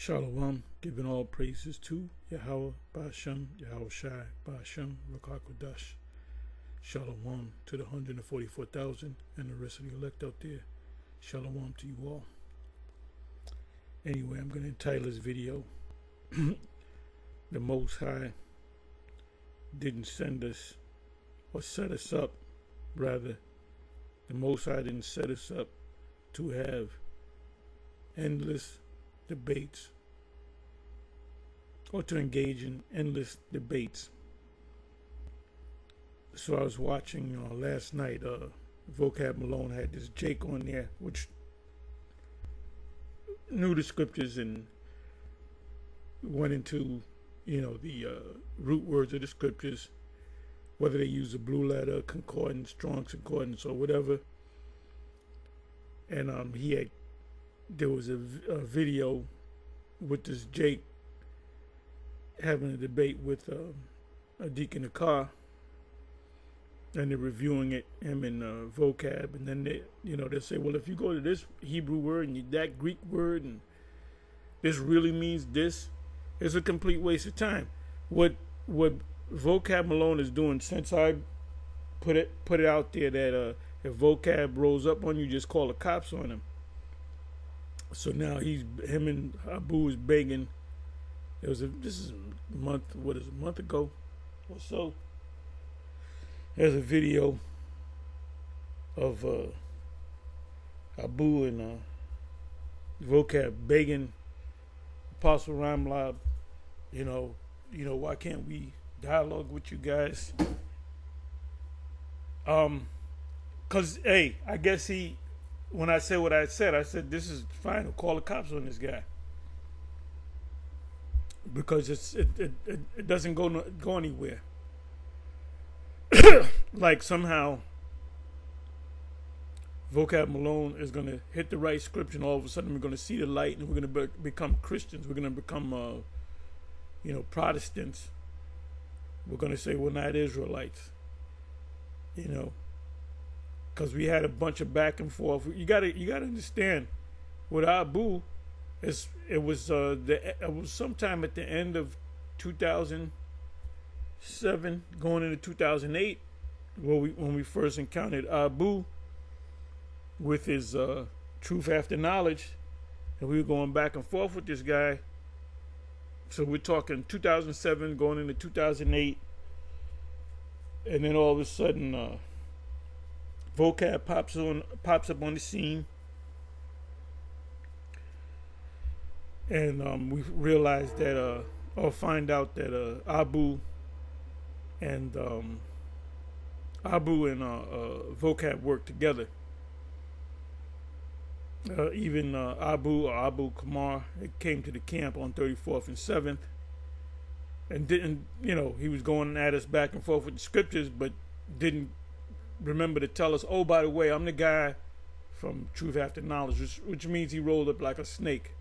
Shalom, giving all praises to Yahweh Ba'ashem, Yahweh Shai Ba'ashem, Rakakwadash. Shalom to the 144,000 and the rest of the elect out there. Shalom to you all. Anyway, I'm going to entitle this video, The Most High Didn't Send Us, or Set Us Up, rather. The Most High didn't set us up to have endless debates or to engage in endless debates. So I was watching last night, Vocab Malone had this Jake on there, which knew the scriptures and went into, the root words of the scriptures, whether they use the Blue Letter, Concordance, Strong's Concordance, or whatever. And there was a video with this Jake having a debate with a Deacon Akar, and they're reviewing it, him in vocab, and then they say, well, if you go to this Hebrew word and that Greek word, and this really means this, it's a complete waste of time. What Vocab Malone is doing, since I put it out there that if vocab rolls up on you, just call the cops on him. So now him and Abu is begging. This is a month ago or so. There's a video of Abu and vocab begging Apostle Ramlab, why can't we dialogue with you guys? Cause I guess when I said what I said this is fine. I'll call the cops on this guy because it doesn't go anywhere. Like somehow Vocab Malone is going to hit the right scripture, and all of a sudden we're going to see the light, and we're going to become Christians. We're going to become Protestants. We're going to say we're not Israelites, because we had a bunch of back and forth. You got to understand, with Abu, it was sometime at the end of 2007, going into 2008, when we first encountered Abu with his truth after knowledge, and we were going back and forth with this guy. So we're talking 2007 going into 2008, and then all of a sudden vocab pops up on the scene, and we realized that or find out that Abu and vocab work together. Even Abu Kamar came to the camp on 34th and 7th, and didn't, he was going at us back and forth with the scriptures, but didn't remember to tell us, oh, by the way, I'm the guy from Truth After Knowledge, which means he rolled up like a snake,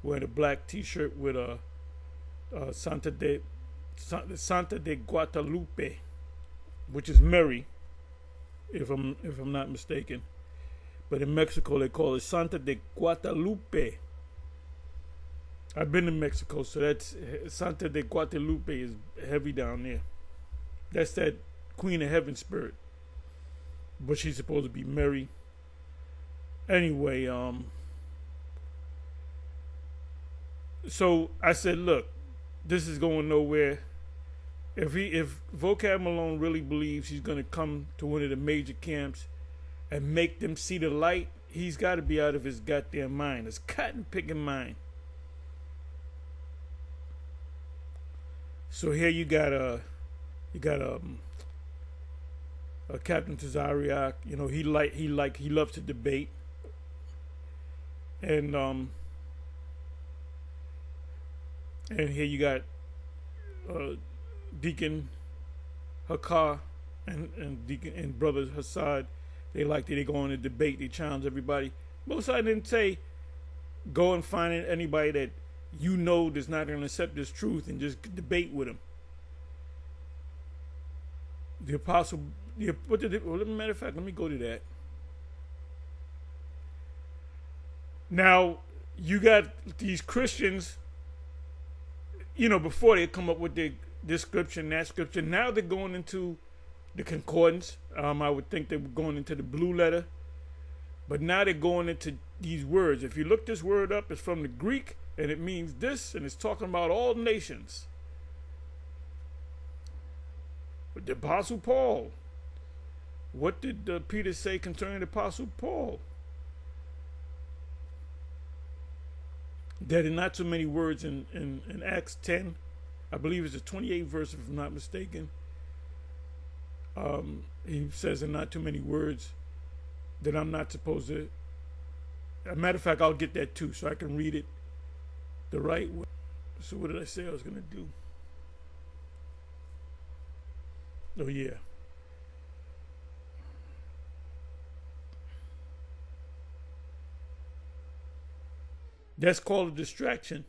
wearing a black T-shirt with a Santa de Guadalupe, which is Mary, if I'm not mistaken. But in Mexico, they call it Santa de Guadalupe. I've been to Mexico, so that's Santa de Guadalupe is heavy down there. That's that Queen of Heaven spirit. But she's supposed to be Mary. Anyway, so I said, look, this is going nowhere. If Vocab Malone really believes he's going to come to one of the major camps and make them see the light, he's got to be out of his goddamn mind. His cotton picking mind. So here you got a Captain Tazariak. He loves to debate, and here you got Deacon Hakar and Deacon and Brother Hassad. They go on a debate. They challenge everybody. Most I didn't say go and find anybody that does not going to accept this truth and just debate with him. The apostle. Matter of fact, let me go to that. Now, you got these Christians, before they come up with this scripture and that scripture, now they're going into the concordance. I would think they were going into the blue letter, but now they're going into these words. If you look this word up, it's from the Greek, and it means this, and it's talking about all nations. But the Apostle Paul, what did Peter say concerning the Apostle Paul? There are not so many words in Acts 10. I believe it's the 28th verse, if I'm not mistaken. He says in not too many words that I'm not supposed to. As a matter of fact, I'll get that too, so I can read it the right way. So what did I say I was going to do? Oh, yeah. That's called a distraction.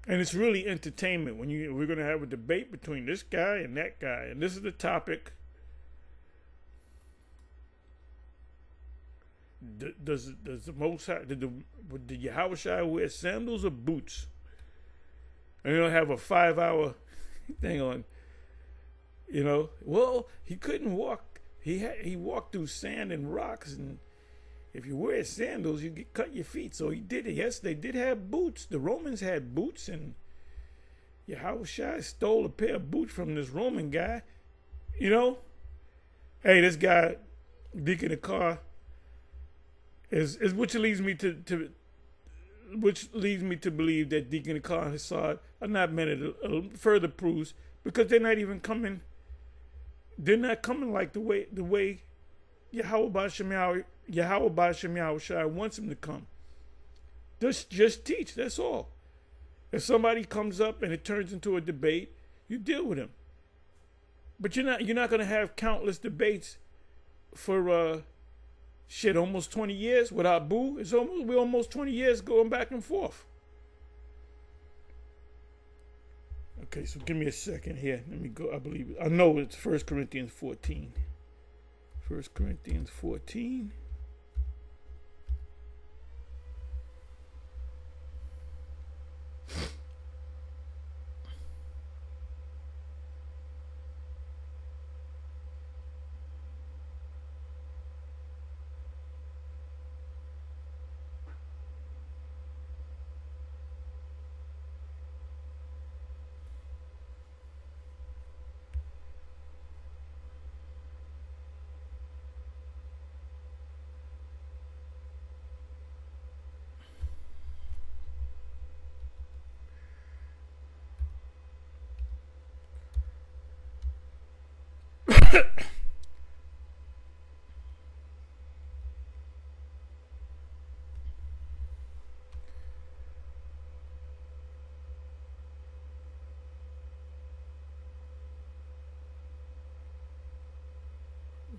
And it's really entertainment when we're going to have a debate between this guy and that guy. And this is the topic. Does the Most High, did Yahushua wear sandals or boots? And they'll have a 5-hour thing on, well, he couldn't walk. He walked through sand and rocks, and if you wear sandals, you get cut your feet. So he did it. Yes, they did have boots. The Romans had boots, and Yahushua stole a pair of boots from this Roman guy. Hey, this guy, Deacon Akar, is which leads me to believe that Deacon Akar and Hassad are not men of further proofs, because they're not even coming. They're not coming like the way Yahweh B'Shem Yahushua wants him to come. Just teach. That's all. If somebody comes up and it turns into a debate, you deal with him. But you're not going to have countless debates for almost 20 years without Boo. We're almost 20 years going back and forth. Okay, so give me a second here. Let me go. I know it's 1 Corinthians 14. 1 Corinthians 14.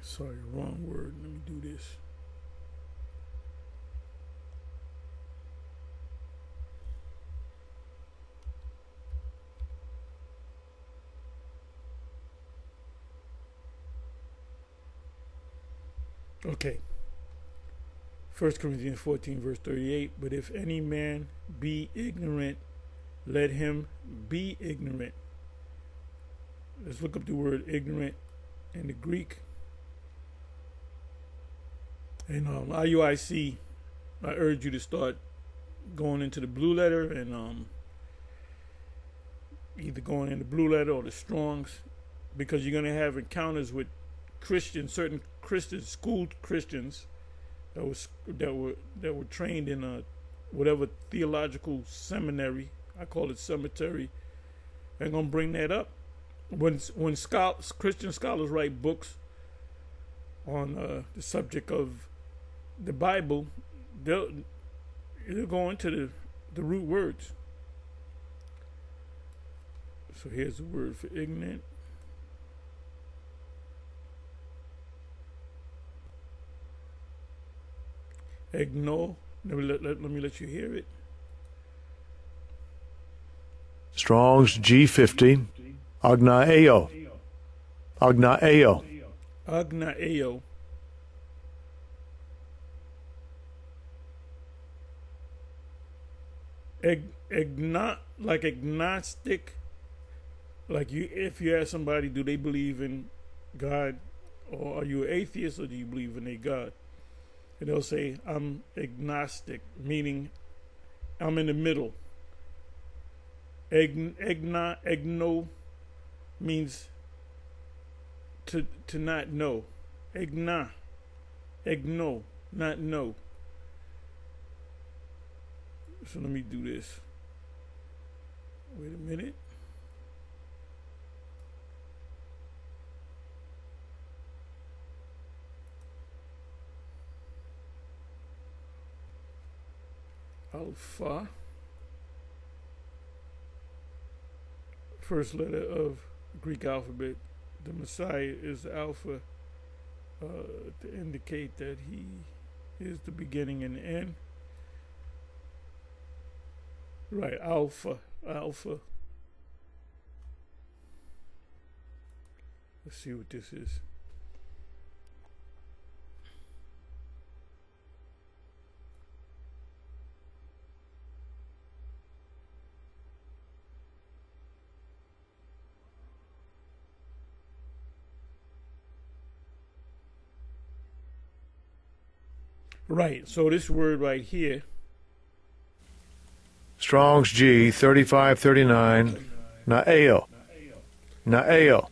Sorry, wrong word. Let me do this. Okay. 1 Corinthians 14, verse 38. But if any man be ignorant, let him be ignorant. Let's look up the word ignorant in the Greek. And IUIC, I urge you to start going into the blue letter and either going in the blue letter or the Strongs, because you're going to have encounters with certain Christians, school Christians that were trained in whatever theological seminary. I call it cemetery. They're going to bring that up. When Christian scholars write books on the subject of the Bible, they'll go into the root words. So here's the word for ignorant. Egno. Let me let you hear it. Strong's G50. Agnaeo. Agnaeo. Agnaeo. like agnostic. Like if you ask somebody, do they believe in God, or are you an atheist, or do you believe in a God? And they'll say, I'm agnostic, meaning I'm in the middle. Agno means to not know. Agno, not know. So let me do this. Wait a minute. Alpha. First letter of Greek alphabet. The Messiah is Alpha, to indicate that he is the beginning and the end. Right, Alpha. Let's see what this is. Right, so this word right here. Strong's G 3539. Naeo. Naeo.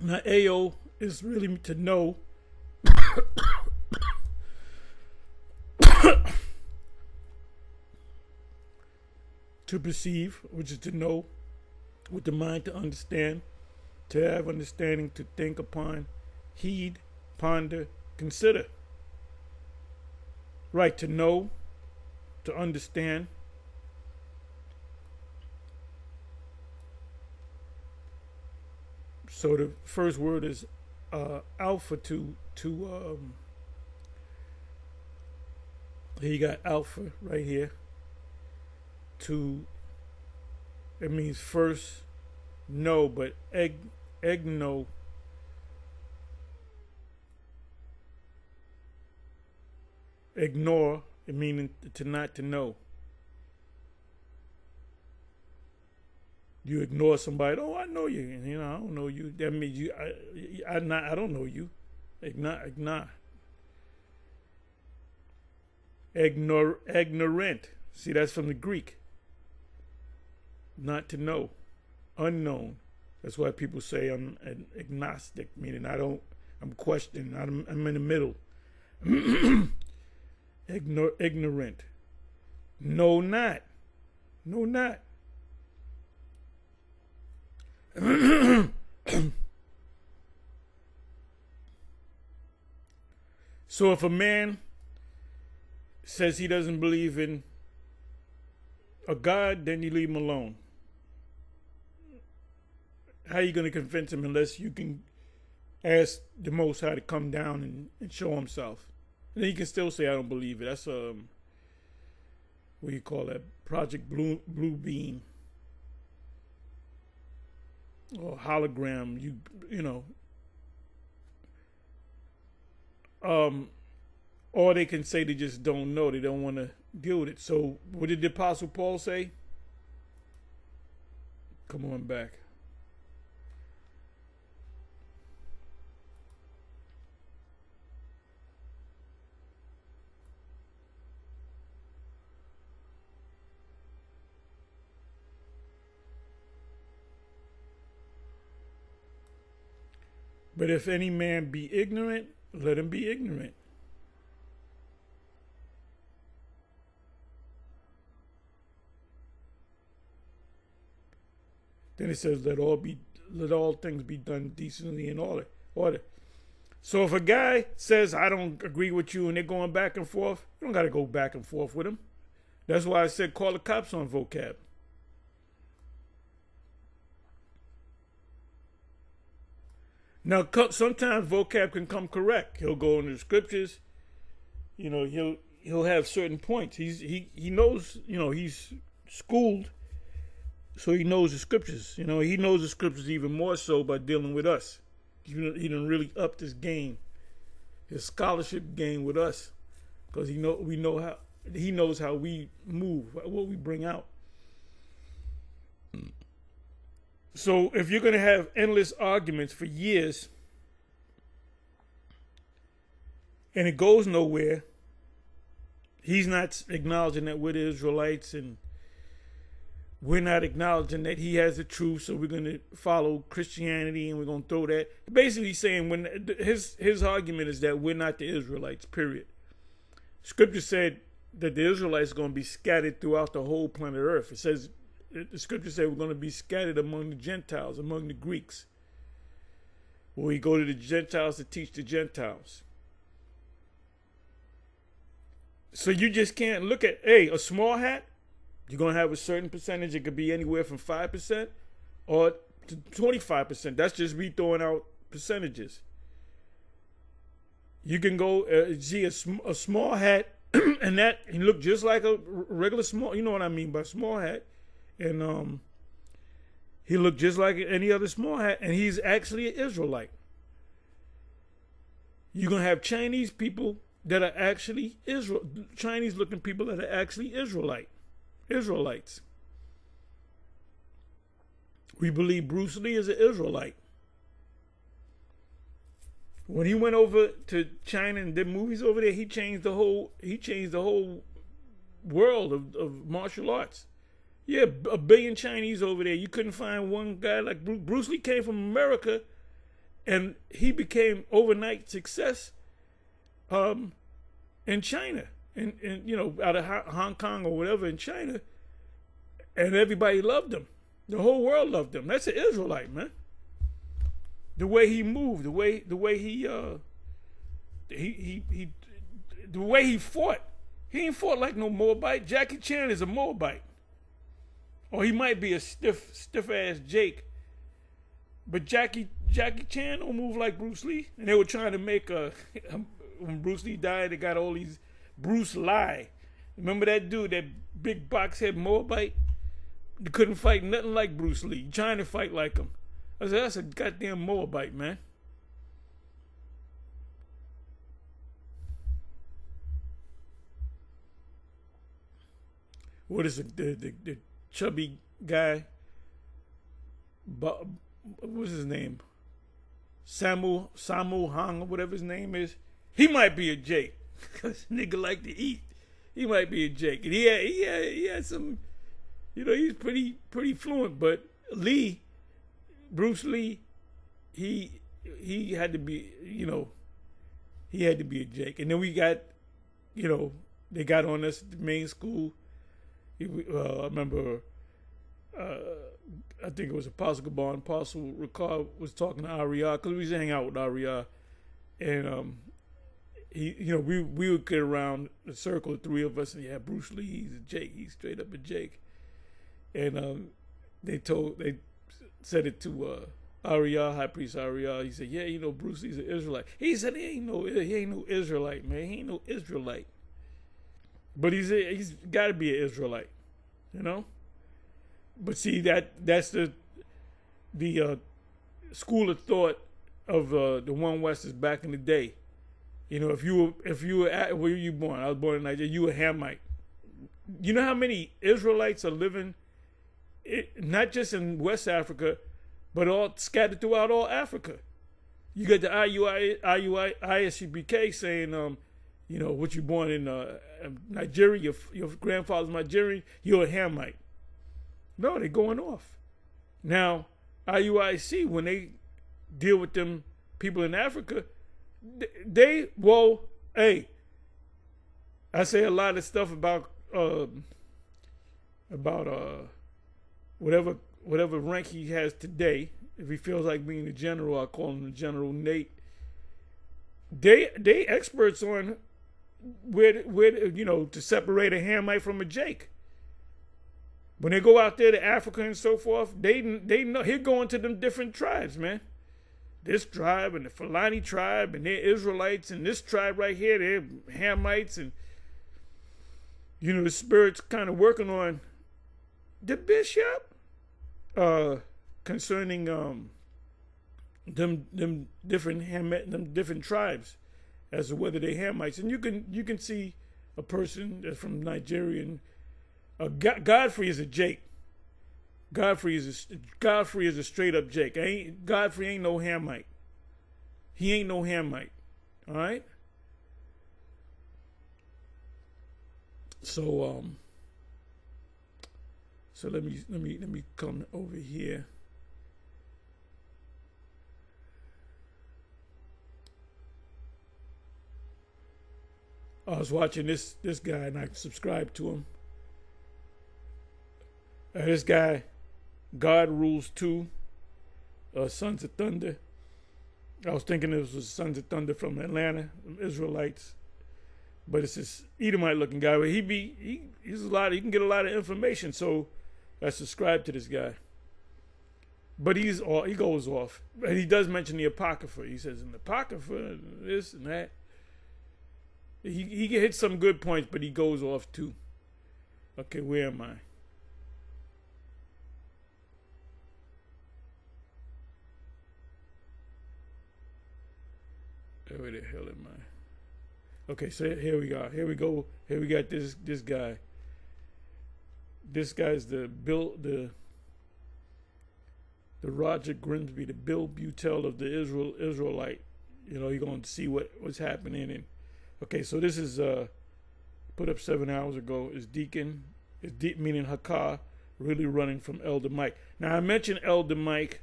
Naeo is really to know. To perceive, which is to know with the mind, to understand, to have understanding, to think upon, heed, ponder, consider. Right, to know, to understand. So the first word is alpha to here you got alpha right here. To, it means first know, but egno ignore, it meaning to not to know. You ignore somebody. Oh, I know you. You know, I don't know you. That means you. I don't know you. Ignore. Ignorant. See, that's from the Greek. Not to know, unknown. That's why people say I'm an agnostic, meaning I'm questioning. I'm in the middle. Ignorant. No, not. So if a man says he doesn't believe in a God, then you leave him alone. How are you going to convince him unless you can ask the Most High to come down and show himself? And then you can still say, I don't believe it. That's what do you call that? Project Blue Beam. Or hologram, you know. Or they can say they just don't know. They don't want to deal with it. So what did the Apostle Paul say? Come on back. But if any man be ignorant, let him be ignorant. Then it says, let all things be done decently in order. So if a guy says, I don't agree with you, and they're going back and forth, you don't got to go back and forth with him. That's why I said call the cops on vocab. Now, sometimes vocab can come correct. He'll go into the scriptures. You know, he'll have certain points. He knows. You know, he's schooled, so he knows the scriptures. You know, he knows the scriptures even more so by dealing with us. He done really upped his game, his scholarship game with us, because we know how. He knows how we move, what we bring out. So if you're going to have endless arguments for years and it goes nowhere, he's not acknowledging that we're the Israelites, and we're not acknowledging that he has the truth, so we're going to follow Christianity and we're going to throw that. Basically saying when his argument is that we're not the Israelites, period. Scripture said that the Israelites are going to be scattered throughout the whole planet Earth. It says, the scripture said we're going to be scattered among the Gentiles, among the Greeks. Where we go to the Gentiles to teach the Gentiles. So you just can't look at, a small hat, you're going to have a certain percentage. It could be anywhere from 5% or to 25%. That's just me throwing out percentages. You can go see a small hat, and that he look just like a regular small, you know what I mean by small hat. And he looked just like any other small hat, and he's actually an Israelite. You're going to have Chinese people that are actually Chinese-looking people that are actually Israelites. We believe Bruce Lee is an Israelite. When he went over to China and did movies over there, he changed the whole world of martial arts. Yeah, 1 billion Chinese over there. You couldn't find one guy like Bruce. Bruce Lee came from America, and he became overnight success in China, and out of Hong Kong or whatever in China, and everybody loved him. The whole world loved him. That's an Israelite, man. The way he moved, the way he fought. He ain't fought like no Moabite. Jackie Chan is a Moabite. Or he might be a stiff ass Jake. But Jackie Chan don't move like Bruce Lee. And they were trying to make when Bruce Lee died, they got all these Bruce Lie. Remember that dude, that big box head Moabite? They couldn't fight nothing like Bruce Lee. Trying to fight like him. I said, that's a goddamn Moabite, man. What is it? The chubby guy? What was his name? Samu Hung, or whatever his name is. He might be a Jake, because nigga like to eat. He might be a Jake, and he had some. He's pretty fluent, but Bruce Lee, he had to be, he had to be a Jake. And then we got, they got on us at the main school. I remember, I think it was Apostle Gabar and Apostle Ricard was talking to Ariah, because we used to hang out with Ariah. And we would get around the circle, the three of us, and Bruce Lee, he's a Jake. He's straight up a Jake. And they said it to Ariah, High Priest Ariah. He said, Bruce Lee's an Israelite. He said he ain't no Israelite, man. He ain't no Israelite. But he's got to be an Israelite, But see, that's the school of thought of the One Westers back in the day. If you were where were you born? I was born in Nigeria. You were Hamite. You know how many Israelites are living, not just in West Africa, but all scattered throughout all Africa. You got the ISUBK saying, what you born in Nigeria, your grandfather's Nigerian, you're a Hamite. No, they're going off. Now, IUIC, when they deal with them people in Africa, I say a lot of stuff about whatever rank he has today. If he feels like being a general, I call him the General Nate. They experts on where to separate a Hamite from a Jake. When they go out there to Africa and so forth, they know he'll go into them different tribes, man. This tribe and the Fulani tribe, and they're Israelites, and this tribe right here, they're Hamites, and the Spirit's kind of working on the bishop concerning them different tribes as to whether they're Hamites. And you can see a person that's from Nigerian. Godfrey is a Jake. Godfrey is a straight up Jake. Godfrey ain't no Hamite. He ain't no Hamite. All right. So so let me come over here. I was watching this guy and I subscribed to him. This guy, God Rules 2, Sons of Thunder. I was thinking it was Sons of Thunder from Atlanta, Israelites. But it's this Edomite looking guy. But he's a lot. He can get a lot of information. So I subscribe to this guy. But he goes off. And he does mention the Apocrypha. He says in the Apocrypha, this and that. He hits some good points, but he goes off too. Okay, where am I? Where the hell am I? Okay, so here we go. Here we go. Here we got this guy. This guy's the Roger Grimsby, the Bill Butel of the Israelite. You know, you're going to see what's happening. And okay, so this is put up 7 hours ago. Is Deacon, meaning Hakar, really running from Elder Mike? Now I mentioned Elder Mike.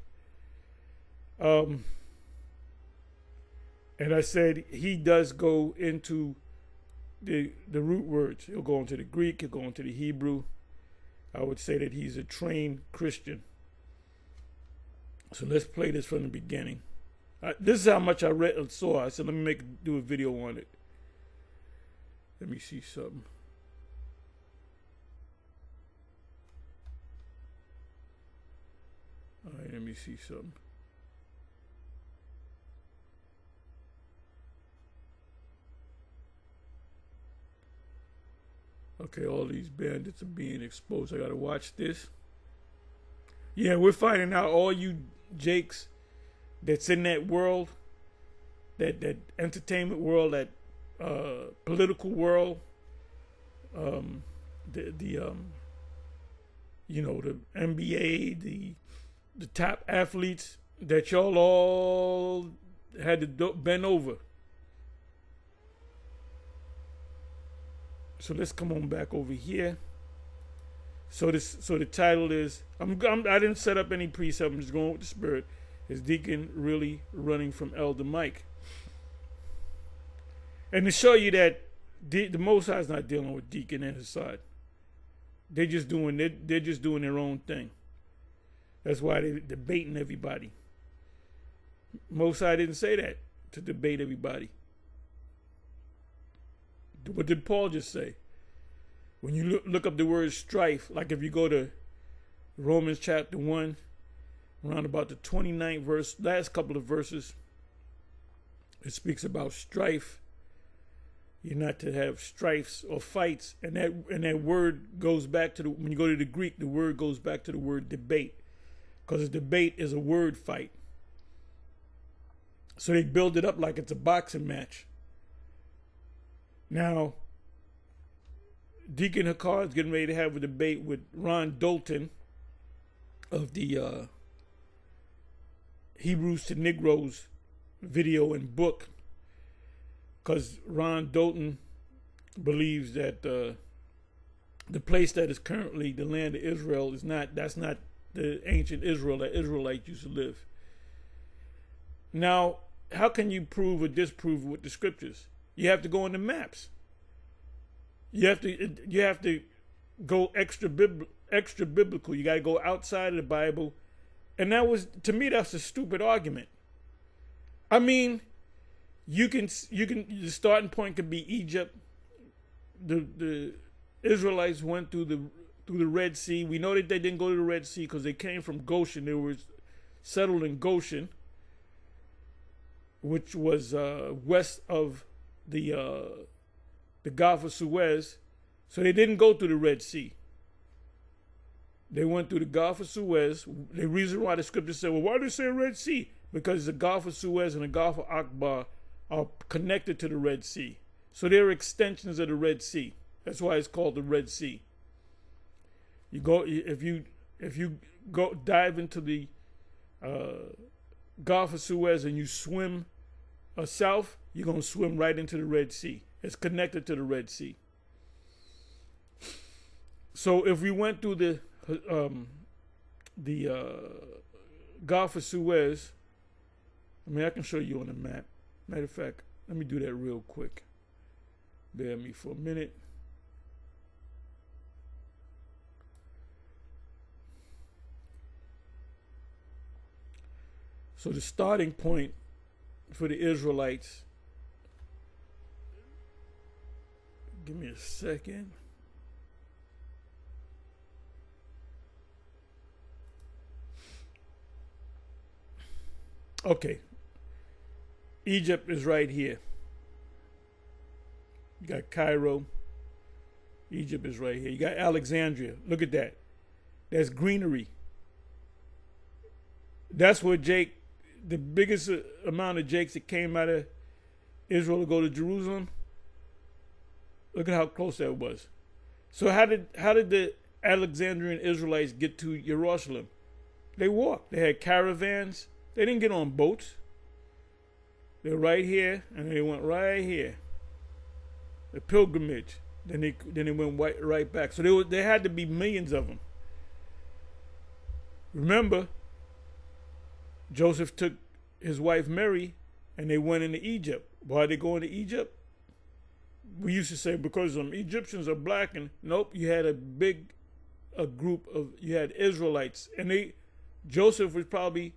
And I said he does go into the root words. He'll go into the Greek. He'll go into the Hebrew. I would say that he's a trained Christian. So let's play this from the beginning. This is how much I read and saw. I said, let me do a video on it. Let me see something. All right, let me see something. Okay, all these bandits are being exposed. I gotta watch this. Yeah, we're finding out all you Jakes that's in that world, that entertainment world, that political world, the NBA, the top athletes, that y'all all had to bend over. So let's come on back over here. So the title is I didn't set up any precept. I'm just going with the Spirit. Is Deacon really running from Elder Mike? And to show you that the Most High is not dealing with Deacon and his side. They're just doing their own thing. That's why they're debating everybody. Most High didn't say that to debate everybody. What did Paul just say? When you look up the word strife, like if you go to Romans chapter 1, around about the 29th verse, last couple of verses, it speaks about strife. You're not to have strifes or fights. And that word goes back to when you go to the Greek, the word goes back to the word debate. Because a debate is a word fight. So they build it up like it's a boxing match. Now, Deacon Hakar is getting ready to have a debate with Ron Dalton of the Hebrews to Negroes video and book, because Ron Dalton believes that the place that is currently the land of Israel that's not the ancient Israel that Israelites used to live. Now, how can you prove or disprove with the scriptures? You have to go on the maps. You have to go extra biblical. You got to go outside of the Bible, and to me that's a stupid argument. I mean, the starting point could be Egypt. The Israelites went through the Red Sea. We know that they didn't go to the Red Sea because they came from Goshen. They were settled in Goshen, which was west of the Gulf of Suez. So they didn't go through the Red Sea. They went through the Gulf of Suez. The reason why the scripture said, well, why do they say Red Sea? Because the Gulf of Suez and the Gulf of Akbar are connected to the Red Sea. So they're extensions of the Red Sea. That's why it's called the Red Sea. You go if you go dive into the Gulf of Suez and you swim south, you're gonna swim right into the Red Sea. It's connected to the Red Sea. So if we went through the Gulf of Suez, I mean, I can show you on the map. Matter of fact, let me do that real quick. Bear with me for a minute. So the starting point for the Israelites, give me a second. Okay, Egypt is right here. You got Cairo. Egypt is right here. You got Alexandria. Look at that. That's greenery. That's where Jake, the biggest amount of Jakes that came out of Israel to go to Jerusalem. Look at how close that was. So how did the Alexandrian Israelites get to Jerusalem? They walked. They had caravans. They didn't get on boats. They were right here, and they went right here. The pilgrimage. Then they went right back. So there had to be millions of them. Remember, Joseph took his wife Mary, and they went into Egypt. Why are they going to Egypt? We used to say because Egyptians are black, and nope. You had a group of Israelites, and Joseph was probably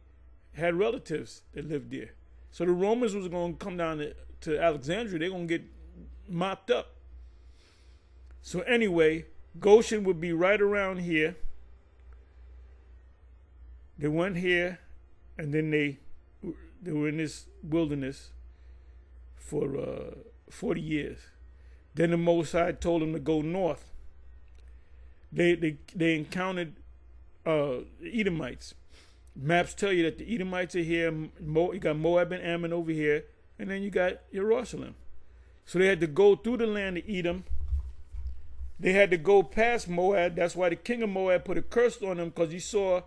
had relatives that lived there. So the Romans was going to come down to Alexandria. They're going to get mopped up. So anyway, Goshen would be right around here. They went here, and then they were in this wilderness for 40 years. Then the Most High told them to go north. They encountered Edomites. Maps tell you that the Edomites are here. You got Moab and Ammon over here, and then you got Jerusalem. So they had to go through the land of Edom. They had to go past Moab. That's why the king of Moab put a curse on them, because he saw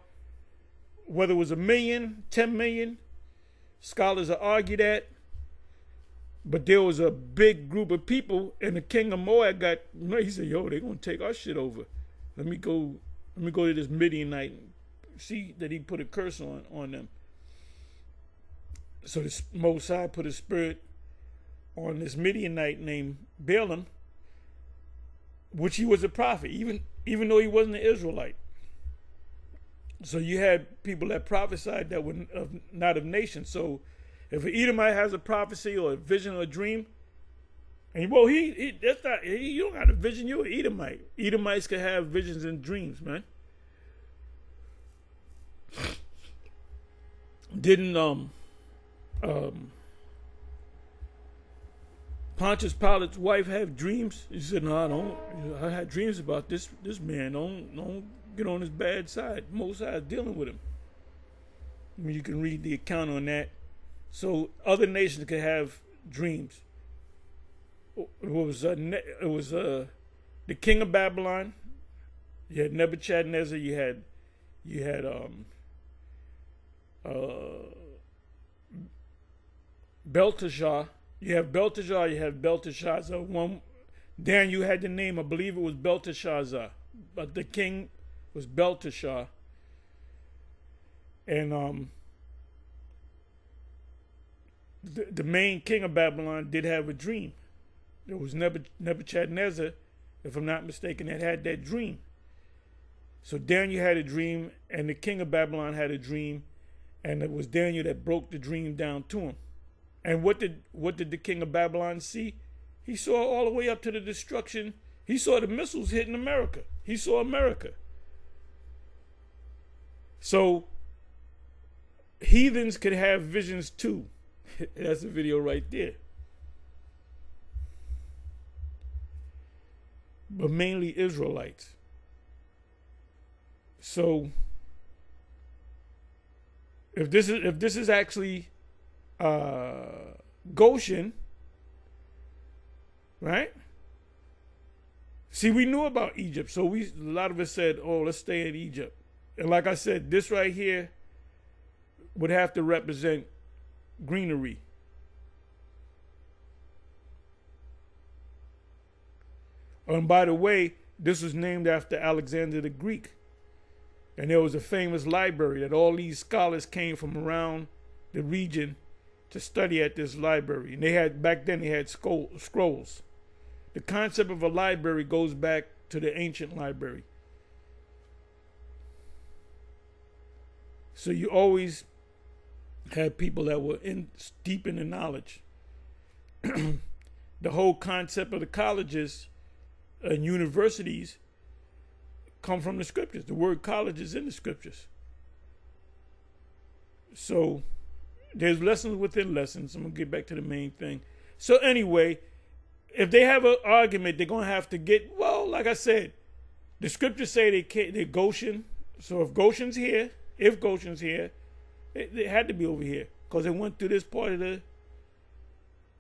whether it was 1 million, 10 million. Scholars will argue that. But there was a big group of people, and the king of Moab he said, yo, they're going to take our shit over. Let me go to this Midianite and see that he put a curse on them. So the Most High put a spirit on this Midianite named Balaam, which he was a prophet, even though he wasn't an Israelite. So you had people that prophesied that were not of nations. So if an Edomite has a prophecy or a vision or a dream, and you don't got a vision, you're an Edomite. Edomites can have visions and dreams, man. Didn't Pontius Pilate's wife have dreams? He said, no, I don't. I had dreams about this man. Don't get on his bad side. Most High is dealing with him. I mean, you can read the account on that. So other nations could have dreams. It was the king of Babylon. You had Nebuchadnezzar. You had Belteshazzar. You have Belteshazzar. You have Belteshazzar. Daniel had the name. I believe it was Belteshazzar, but the king was Belteshazzar. And the main king of Babylon did have a dream. It was Nebuchadnezzar, if I'm not mistaken, that had that dream. So Daniel had a dream, and the king of Babylon had a dream, and it was Daniel that broke the dream down to him. And what did the king of Babylon see? He saw all the way up to the destruction. He saw the missiles hitting America. He saw America. So heathens could have visions too. That's a video right there. But mainly Israelites. So if this is actually Goshen, right? See, we knew about Egypt, so a lot of us said, "Oh, let's stay in Egypt." And like I said, this right here would have to represent greenery. And by the way, this was named after Alexander the Greek. And there was a famous library that all these scholars came from around the region to study at this library. And back then they had scrolls. The concept of a library goes back to the ancient library. So you always had people that were deep in the knowledge. The whole concept of the colleges and universities come from the scriptures. The word college is in the scriptures. So there's lessons within lessons. I'm going to get back to the main thing. So anyway, if they have an argument, they're going to have to get, well, like I said, the scriptures say they're Goshen. So if Goshen's here, it had to be over here. Because they went through this part of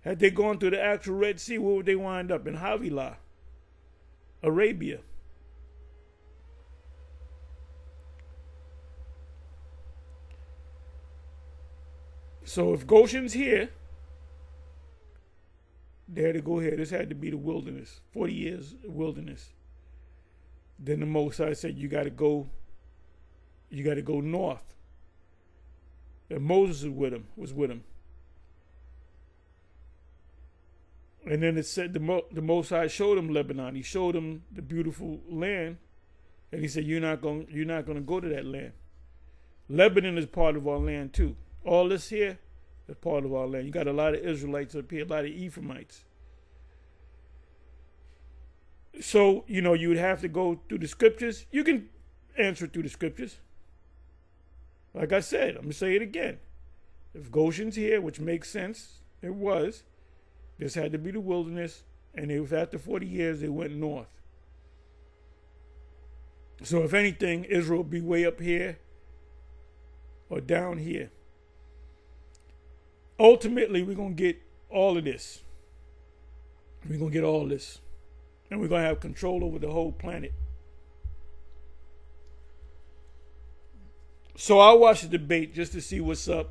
had they gone through the actual Red Sea, where would they wind up? In Havilah, Arabia. So if Goshen's here, they had to go here. This had to be the wilderness, 40 years wilderness. Then the Most High said, you got to go north. And Moses was with him. And then it said the Most High showed him Lebanon. He showed him the beautiful land, and he said, "You're not going to go to that land. Lebanon is part of our land too. All this here is part of our land. You got a lot of Israelites up here, a lot of Ephraimites. So you would have to go through the scriptures. You can answer it through the scriptures. Like I said, I'm gonna say it again. If Goshen's here, which makes sense, it was. This had to be the wilderness, and it was after 40 years they went north. So if anything, Israel will be way up here or down here. Ultimately, we're going to get all of this. We're going to get all this. And we're going to have control over the whole planet. So I'll watch the debate just to see what's up.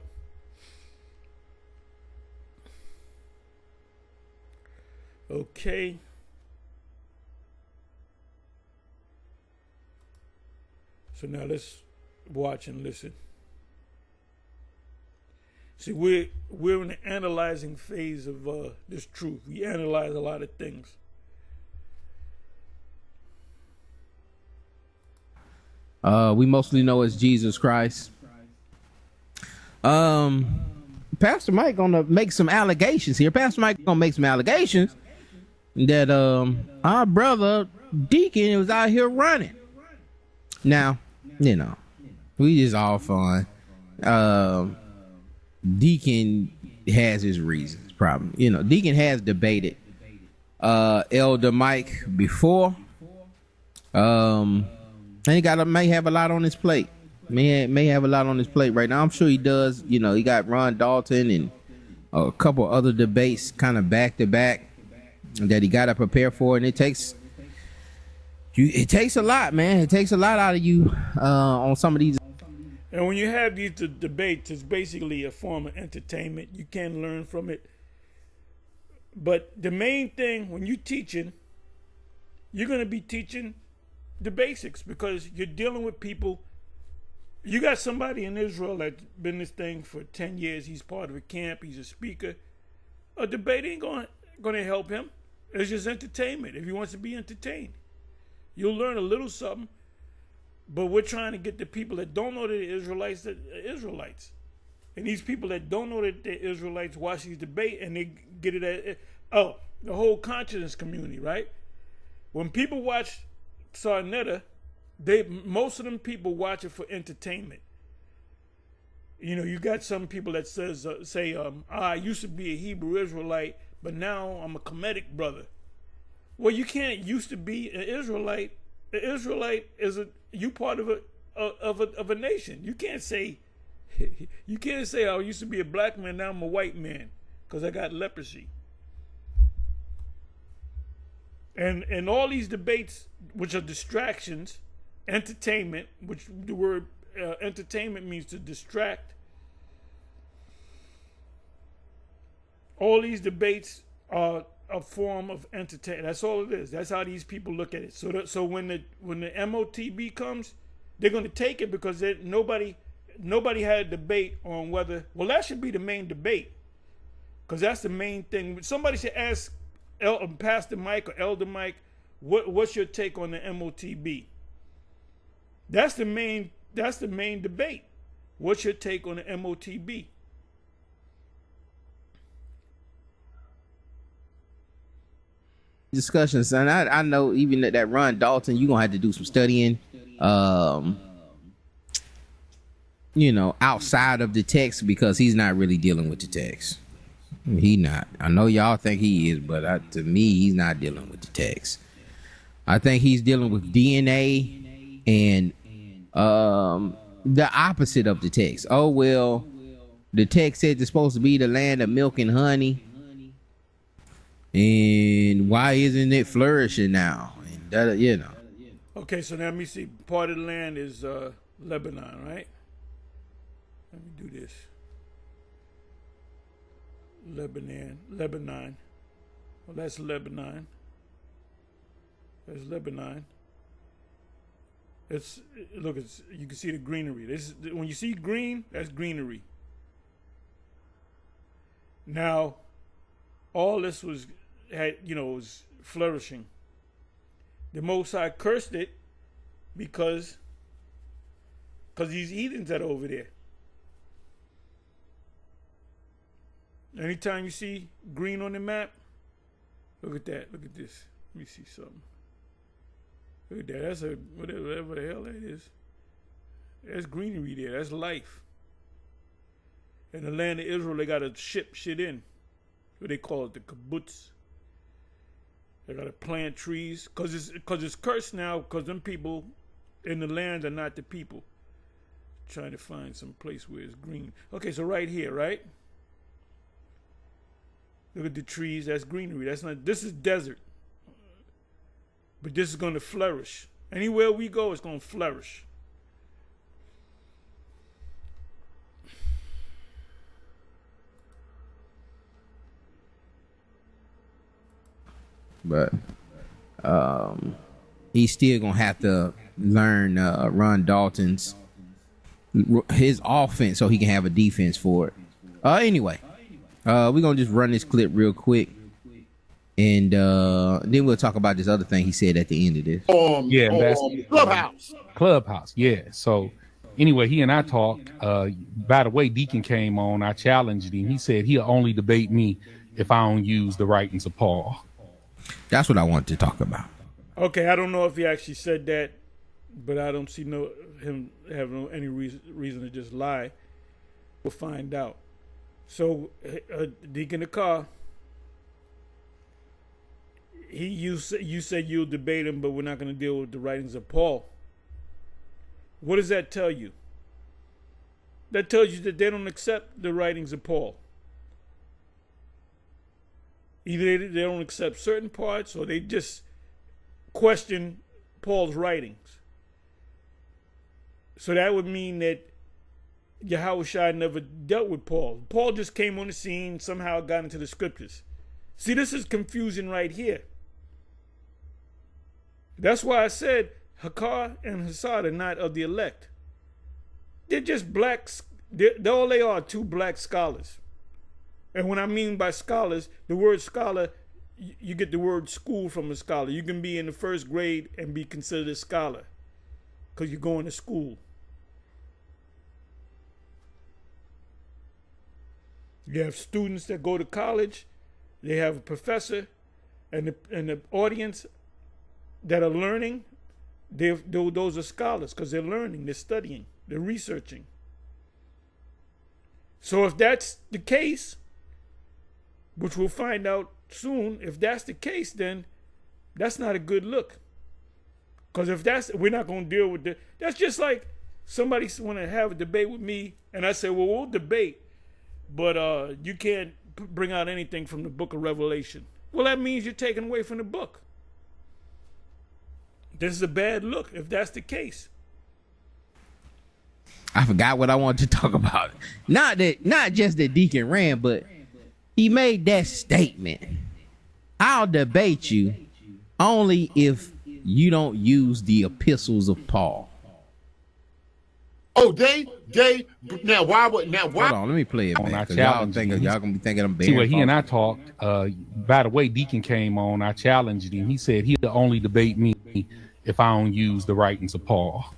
Okay. So now let's watch and listen. See, we're in the analyzing phase of this truth. We analyze a lot of things. We mostly know as Jesus Christ. Pastor Mike gonna make some allegations here. Pastor Mike gonna make some allegations that our brother Deacon was out here running. Now, we just all fun. Deacon has his reasons, probably. Deacon has debated Elder Mike before. And he may have a lot on his plate. May have a lot on his plate right now. I'm sure he does. He got Ron Dalton and a couple other debates kind of back to back that he got to prepare for, and it takes a lot, man. It takes a lot out of you on some of these. And when you have these debates, it's basically a form of entertainment. You can learn from it. But the main thing when you're teaching, you're going to be teaching the basics, because you're dealing with people. You got somebody in Israel that's been this thing for 10 years. He's part of a camp. He's a speaker. A debate ain't going to help him. It's just entertainment. If he wants to be entertained, you'll learn a little something. But we're trying to get the people that don't know they're Israelites, that are Israelites. And these people that don't know that they're Israelites watch these debate, and they get it at, the whole consciousness community, right? When people watch Sarnetta, most of them people watch it for entertainment. You got some people that say, I used to be a Hebrew Israelite, but now I'm a Kemetic brother. Well, you can't used to be an Israelite. An Israelite is you part of a nation. You can't say I used to be a black man, now I'm a white man because I got leprosy. And all these debates, which are distractions, entertainment, which the word entertainment means to distract. All these debates are a form of entertainment. That's all it is. That's how these people look at it. So when the MOTB comes, they're going to take it because nobody had a debate on whether. Well, that should be the main debate, because that's the main thing. Somebody should ask Pastor Mike or Elder Mike, what's your take on the MOTB? That's the main debate. What's your take on the MOTB? Discussions, and I know even that Ron Dalton, you're gonna have to do some studying, outside of the text, because he's not really dealing with the text. He not. I know y'all think he is, but to me, he's not dealing with the text. I think he's dealing with DNA and the opposite of the text. Oh well, the text said it's supposed to be the land of milk and honey. And why isn't it flourishing now? And that, Okay, so now let me see. Part of the land is Lebanon, right? Let me do this. Lebanon. Well, that's Lebanon. That's Lebanon. You can see the greenery. When you see green, that's greenery. Now, all this was flourishing. The Most High cursed it because these heathens that are over there. Anytime you see green on the map, look at that. Look at this. Let me see something. Look at that. That's whatever the hell that is. There's greenery there. That's life. In the land of Israel, they gotta ship shit in. What they call it, the kibbutz. They gotta plant trees, cause it's cursed now, cause them people in the land are not the people. Trying to find some place where it's green. Okay, so right here, right? Look at the trees. That's greenery. This is desert, but this is gonna flourish. Anywhere we go, it's gonna flourish. But he's still gonna have to learn Ron Dalton's his offense so he can have a defense for it. Anyway, we're gonna just run this clip real quick, and then we'll talk about this other thing he said at the end of this. Clubhouse. Yeah. So anyway, he and I talked. By the way, Deacon came on. I challenged him. He said he'll only debate me if I don't use the writings of Paul. That's what I want to talk about. Okay, I don't know if he actually said that, but I don't see him having any reason to just lie. We'll find out. So, Deacon Akar, you said you'll debate him, but we're not going to deal with the writings of Paul. What does that tell you? That tells you that they don't accept the writings of Paul. Either they don't accept certain parts, or they just question Paul's writings. So that would mean that Yahushua never dealt with Paul. Paul just came on the scene, somehow got into the scriptures. See, this is confusing right here. That's why I said Hakar and Hassad are not of the elect. They're just blacks. All they are 2 black scholars. And when I mean by scholars, the word scholar, you get the word school from a scholar. You can be in the 1st grade and be considered a scholar because you're going to school. You have students that go to college. They have a professor, and the audience that are learning, those are scholars because they're learning, they're studying, they're researching. So if that's the case, which we'll find out soon, if that's the case, then that's not a good look. Because we're not going to deal with that's just like somebody want to have a debate with me, and I say, well, we'll debate, but you can't bring out anything from the book of Revelation. Well, that means you're taking away from the book. This is a bad look if that's the case. I forgot what I wanted to talk about. Not just that Deacon ran, but he made that statement. I'll debate you only if you don't use the epistles of Paul. Oh, now why? Hold on, let me play it On back. our 'Cause Y'all challenge, gonna be thinking I'm See, bearing what he and I false. talked. By the way, Deacon came on. I challenged him. He said he'll only debate me if I don't use the writings of Paul.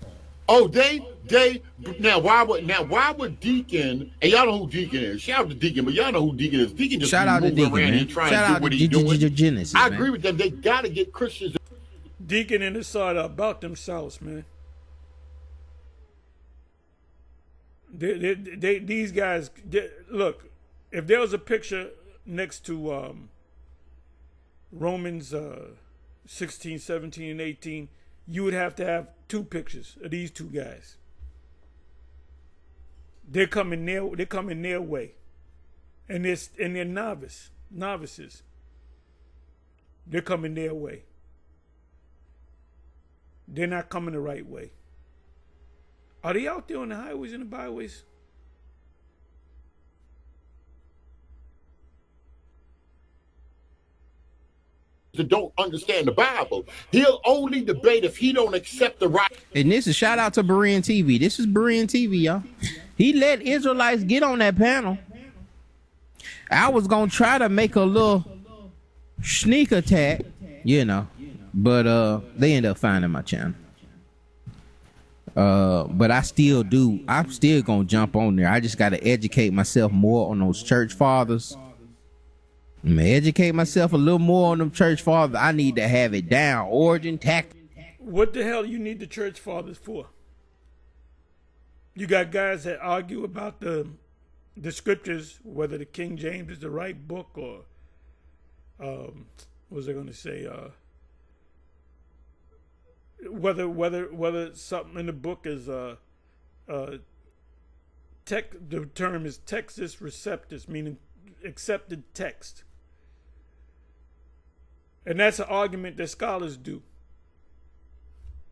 Oh, now why would Deacon, and y'all know who Deacon is. Shout out to Deacon, but y'all know who Deacon is. Deacon just Shout out to moving Deacon, around man. here trying Shout to out do what to he's doing. Genesis. I man. agree with them. They gotta get Christians. Deacon and Assad are about themselves, man. These guys, look, if there was a picture next to Romans 16, 17, and 18, you would have to have two pictures of these two guys. They're coming their way. And they're novices. They're coming their way. They're not coming the right way. Are they out there on the highways and the byways? That don't understand the Bible. He'll only debate if he don't accept the right. And this is shout out to Berean TV. This is Berean TV, y'all. He let Israelites get on that panel. I was gonna try to make a little sneak attack, but they end up finding my channel. But I'm still gonna jump on there. I just gotta educate myself more on those church fathers. I'm gonna educate myself a little more on them church fathers. I need to have it down. Origin, tactic. What the hell you need the church fathers for? You got guys that argue about the scriptures, whether the King James is the right book or what was I going to say? Whether something in the book is the term is textus receptus, meaning accepted text. And that's an argument that scholars do.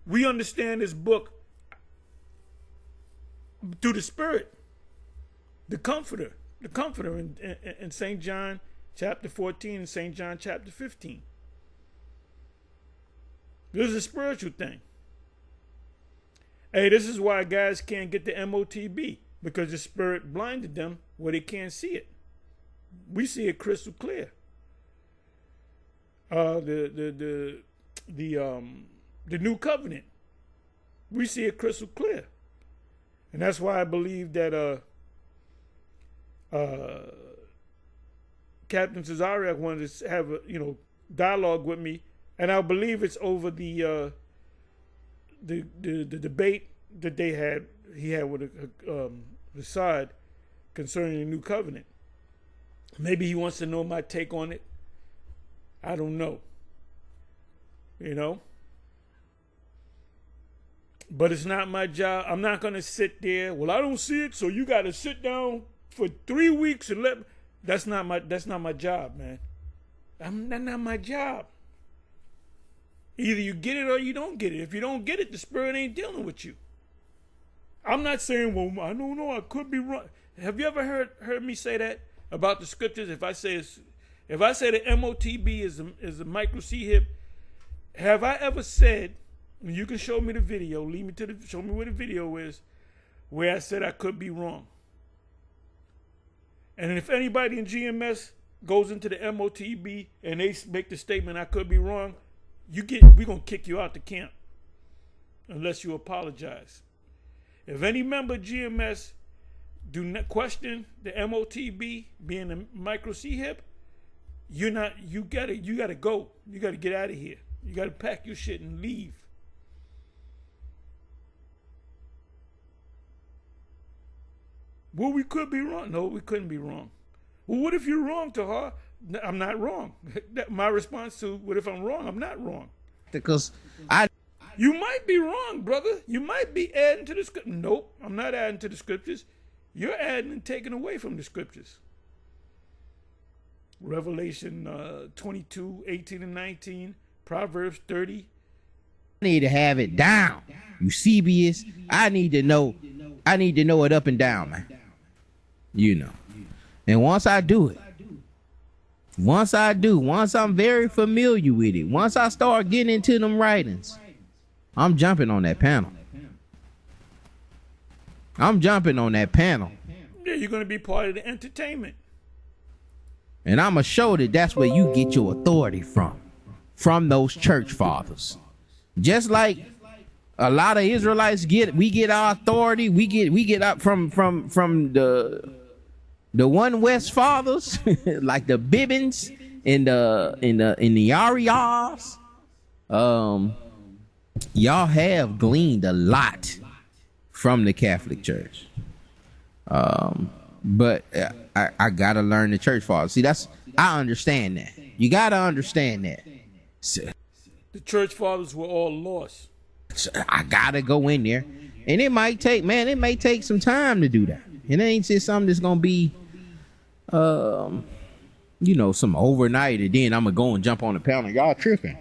We understand this book through the Spirit, the Comforter in St. John chapter 14 and St. John chapter 15. This is a spiritual thing. Hey, this is why guys can't get the MOTB, because the Spirit blinded them where they can't see it. We see it crystal clear. The new covenant, we see it crystal clear, and that's why I believe that Captain Cesariak wanted to have a dialogue with me, and I believe it's over the debate that he had with Assad concerning the new covenant. Maybe he wants to know my take on it. I don't know. But it's not my job. I'm not going to sit there. Well, I don't see it, so you got to sit down for 3 weeks and that's not my job, man. That's not my job. Either you get it or you don't get it. If you don't get it, the Spirit ain't dealing with you. I'm not saying, well, I don't know, I could be wrong. Have you ever heard me say that about the scriptures? If I say the MOTB is a micro C hip, have I ever said, you can show me the video, show me where the video is, where I said I could be wrong? And if anybody in GMS goes into the MOTB and they make the statement I could be wrong, we're gonna kick you out the camp unless you apologize. If any member of GMS do not question the MOTB being a micro C hip, you gotta go. You gotta get out of here. You gotta pack your shit and leave. Well, we could be wrong. No, we couldn't be wrong. Well, what if you're wrong, Tahar? I'm not wrong. My response to what if I'm wrong? I'm not wrong. Because You might be wrong, brother. You might be adding to the script. Nope, I'm not adding to the scriptures. You're adding and taking away from the scriptures. Revelation 22, 18 and 19, Proverbs 30, need to have it down. Eusebius, I need to know it up and down, man. You know. And once I do it, once I'm very familiar with it, once I start getting into them writings, I'm jumping on that panel. Yeah, you're going to be part of the entertainment. And I'm going to show that that's where you get your authority from those church fathers. Just like a lot of Israelites we get our authority, we get up from the one West fathers, like the Bibbins and the Arias. Y'all have gleaned a lot from the Catholic Church. But I gotta learn the church fathers. See, I understand that. You gotta understand that. The church fathers were all lost. So I gotta go in there, and it may take some time to do that. It ain't just something that's gonna be, some overnight, and then I'm gonna go and jump on the panel. Y'all tripping,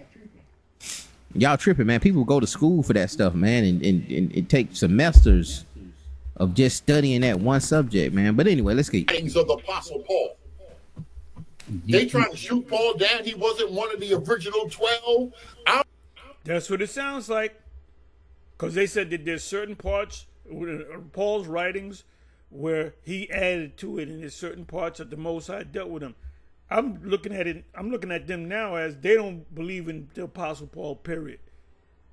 man. People go to school for that stuff, man, and it takes semesters of just studying that one subject, man. But anyway, let's get Writings of the Apostle Paul. They trying to shoot Paul down. He wasn't one of the original 12. That's what it sounds like. Because they said that there's certain parts of Paul's writings where he added to it, and there's certain parts that the Most High dealt with him. I'm looking at them now as they don't believe in the Apostle Paul, period.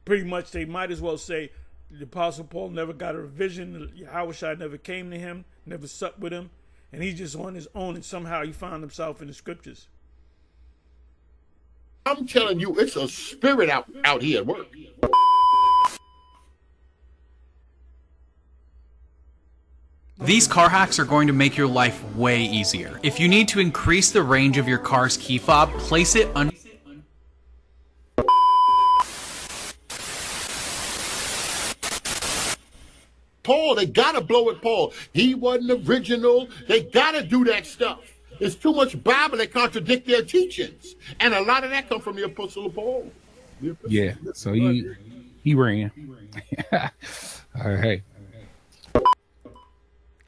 Pretty much they might as well say the Apostle Paul never got a vision. Yahushua never came to him, never supped with him, and he's just on his own, and somehow he found himself in the scriptures. I'm telling you, it's a spirit out here at work. These car hacks are going to make your life way easier. If you need to increase the range of your car's key fob, place it under Paul, they gotta blow at Paul. He wasn't original. They gotta do that stuff. There's too much Bible that contradict their teachings, and a lot of that come from the Apostle of Paul. Yeah, so he ran. All right.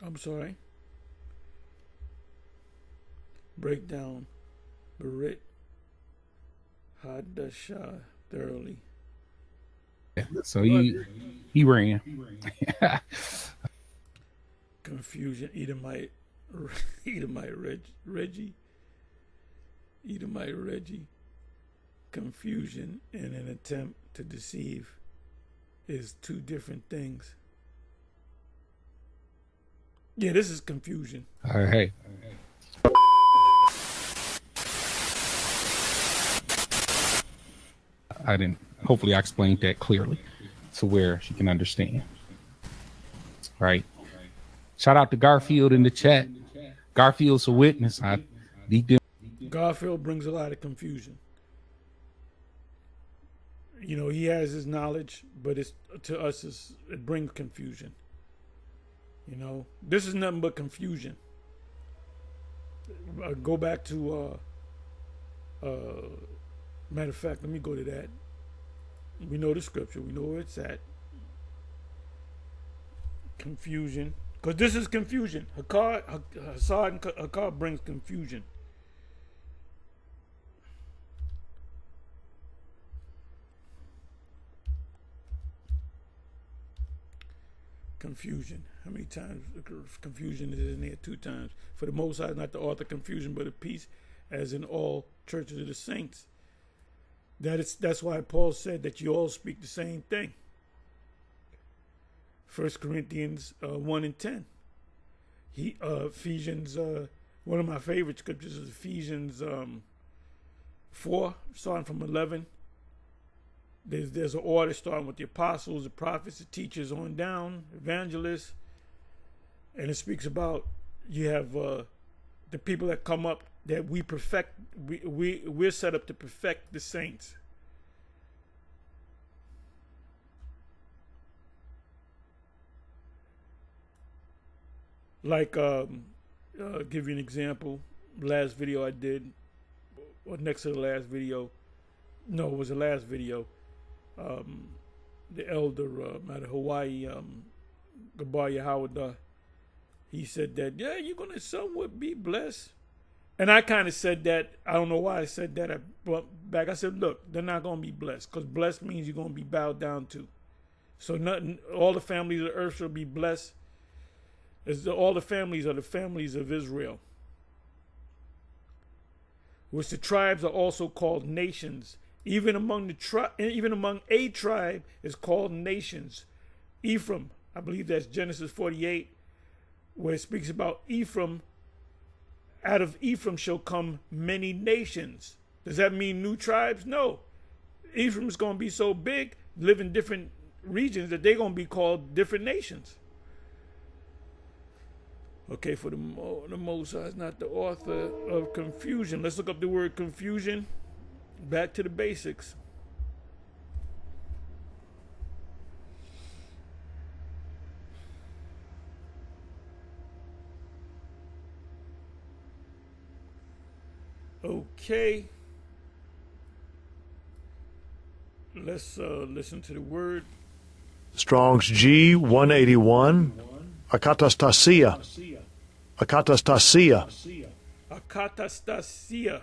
I'm sorry. Break down Berit Hadashah thoroughly. Yeah, so he ran. Confusion, Edomite Reggie. Confusion and an attempt to deceive is two different things. Yeah, this is confusion. All right. Hopefully I explained that clearly to where she can understand. Right. Shout out to Garfield in the chat. Garfield's a witness. Garfield brings a lot of confusion. You know, he has his knowledge, but to us it brings confusion. You know, this is nothing but confusion. Go back to, matter of fact, let me go to that. We know the scripture. We know where it's at. Confusion. Because this is confusion. Hassad and Hakar brings confusion. Confusion. How many times confusion is in there? 2 times. For the Most High, not the author of confusion, but of peace, as in all churches of the saints. That's why Paul said that you all speak the same thing. 1 Corinthians 1 and 10. Ephesians, one of my favorite scriptures is Ephesians 4, starting from 11. There's an order starting with the apostles, the prophets, the teachers on down, evangelists. And it speaks about you have the people that come up that we perfect. We're set up to perfect the saints. Like, give you an example. Last video I did, or next to the last video. No, it was the last video. the elder out of Hawaii, Gabaria Howard, he said that, yeah, you're going to somewhat be blessed. And I kind of said that. I don't know why I said that. I brought back. I said, look, they're not going to be blessed, because blessed means you're going to be bowed down to. So nothing. All the families of the earth shall be blessed. All the families are the families of Israel, which the tribes are also called nations. Even among a tribe is called nations. Ephraim, I believe that's Genesis 48, where it speaks about Ephraim. Out of Ephraim shall come many nations. Does that mean new tribes? No. Ephraim is going to be so big, live in different regions, that they're going to be called different nations. Okay, for the Most High is not the author of confusion. Let's look up the word confusion. Back to the basics. Okay. Let's listen to the word. Strong's G 181. Akatastasia. Akatastasia. Akatastasia.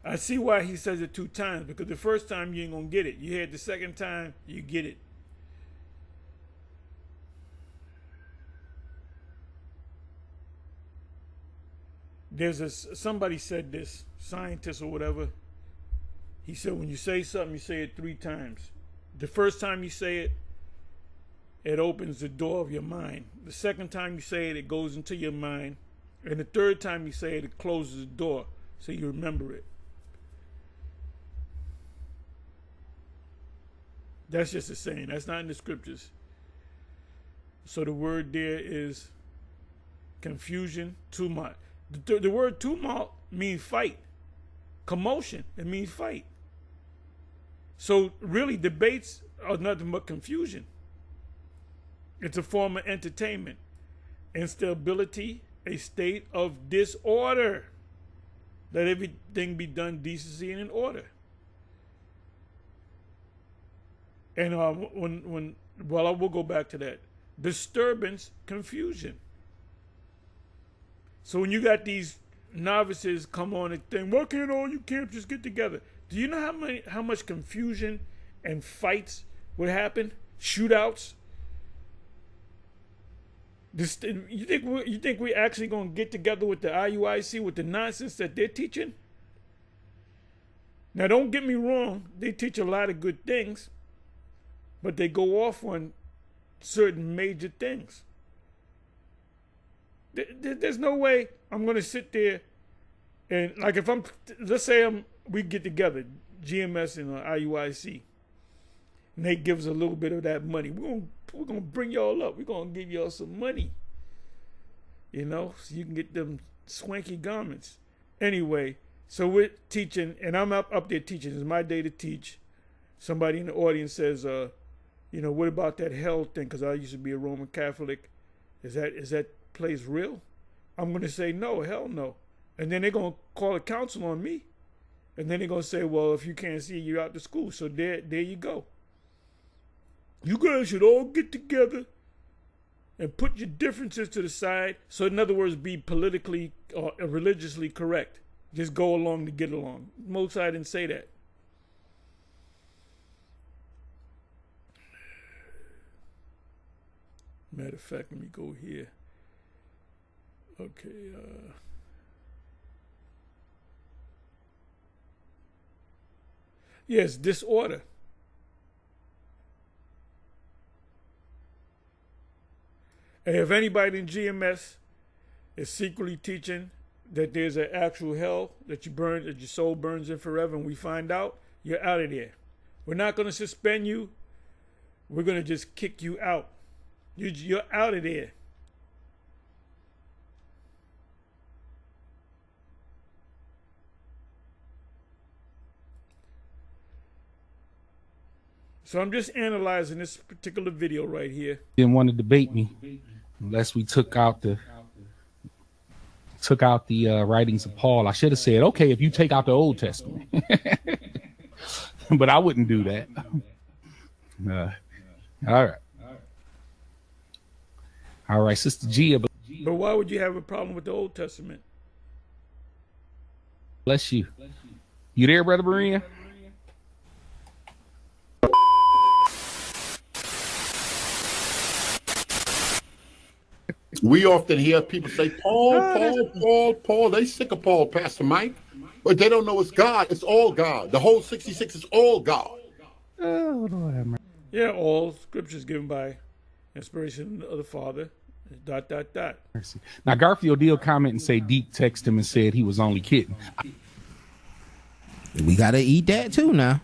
I see why he says it 2 times, because the first time you ain't gonna get it. You hear it the second time, you get it. Somebody said this, scientist or whatever. He said when you say something, you say it 3 times. The first time you say it, it opens the door of your mind. The second time you say it, it goes into your mind. And the third time you say it, it closes the door so you remember it. That's just a saying. That's not in the scriptures. So the word there is confusion, tumult. The word tumult means fight. Commotion, it means fight. So really, debates are nothing but confusion. It's a form of entertainment. Instability, a state of disorder. Let everything be done decency and in order. And I will go back to that. Disturbance, confusion. So when you got these novices come on and think, why can't all you camps just get together? Do you know how much confusion and fights would happen? Shootouts? You think we're actually going to get together with the IUIC with the nonsense that they're teaching? Now, don't get me wrong. They teach a lot of good things, but they go off on certain major things. There's no way I'm going to sit there and, like, let's say we get together, GMS and IUIC, and they give us a little bit of that money. We're going to bring y'all up. We're going to give y'all some money, so you can get them swanky garments. Anyway, so we're teaching, and I'm up there teaching. It's my day to teach. Somebody in the audience says, what about that hell thing? Because I used to be a Roman Catholic. Is that place real? I'm going to say no, hell no. And then they're going to call a council on me. And then they're going to say, well, if you can't see, you're out to school. So there you go. You guys should all get together and put your differences to the side. So in other words, be politically or religiously correct. Just go along to get along. Most I didn't say that. Matter of fact, let me go here. Okay. Yes, disorder. And if anybody in GMS is secretly teaching that there's an actual hell that your soul burns in forever, and we find out, you're out of there. We're not going to suspend you. We're going to just kick you out. You're out of there. So I'm just analyzing this particular video right here. Didn't want to debate me unless we took out the writings of Paul. I should have said, okay, if you take out the Old Testament. but I wouldn't do that. All right, Sister Gia, But why would you have a problem with the Old Testament? bless you. You there, Brother Maria? We often hear people say, Paul. They sick of Paul, Pastor Mike. But they don't know it's God. It's all God. The whole 66 is all God. Oh, Lord have mercy. Yeah, all scriptures given by inspiration of the Father. ... Now, Garfield did comment and say Deke texted him and said he was only kidding. We gotta eat that too now.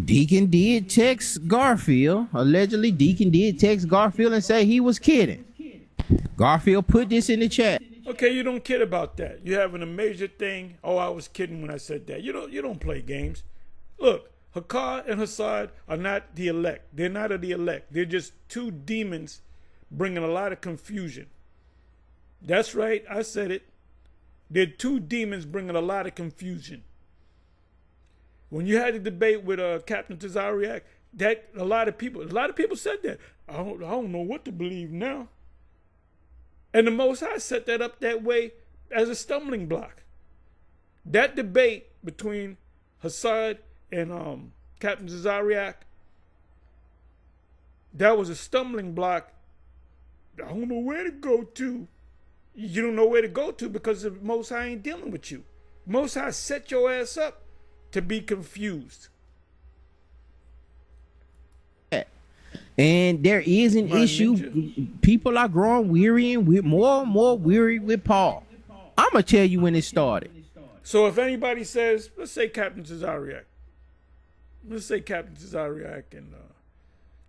Deacon did text Garfield. Allegedly, Deacon did text Garfield and say he was kidding. Garfield put this in the chat. Okay, you don't kid about that. You're having a major thing. Oh, I was kidding when I said that. You don't play games. Look, Hakar and Hassad are not the elect. They're not of the elect. They're just two demons bringing a lot of confusion. That's right, I said it. They're two demons bringing a lot of confusion. When you had the debate with Captain Tazariak, that a lot of people said that. I don't know what to believe now. And the Most High set that up that way as a stumbling block. That debate between Hassad and Captain Tazariak, that was a stumbling block. I don't know where to go to. You don't know where to go to because the Most High ain't dealing with you. Most High set your ass up to be confused. And there is an issue. Ninja. People are growing weary and more and more weary with Paul. I'm going to tell you when it started. So if anybody says, let's say Captain Tazariak. Let's say Captain Tazariak and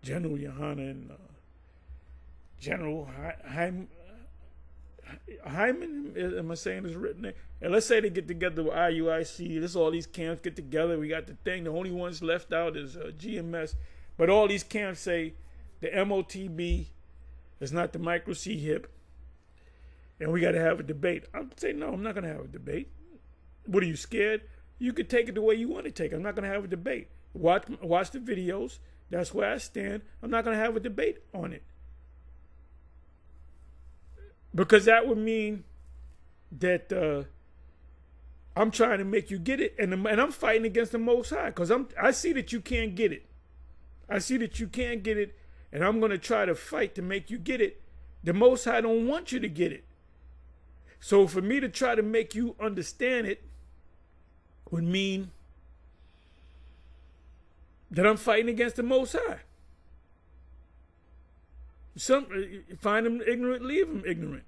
General Yohana and General Hyman, am I saying his written name? And let's say they get together with IUIC. This all these camps get together. We got the thing. The only ones left out is GMS. But all these camps say the MOTB is not the micro C hip, and we got to have a debate. I'd say no. I'm not going to have a debate. What are you scared? You could take it the way you want to take it. I'm not going to have a debate. Watch the videos. That's where I stand. I'm not going to have a debate on it. Because that would mean that I'm trying to make you get it, and I'm fighting against the Most High because I see that you can't get it. I see that you can't get it, and I'm going to try to fight to make you get it. The Most High don't want you to get it. So for me to try to make you understand it would mean that I'm fighting against the Most High. Find them ignorant, leave them ignorant.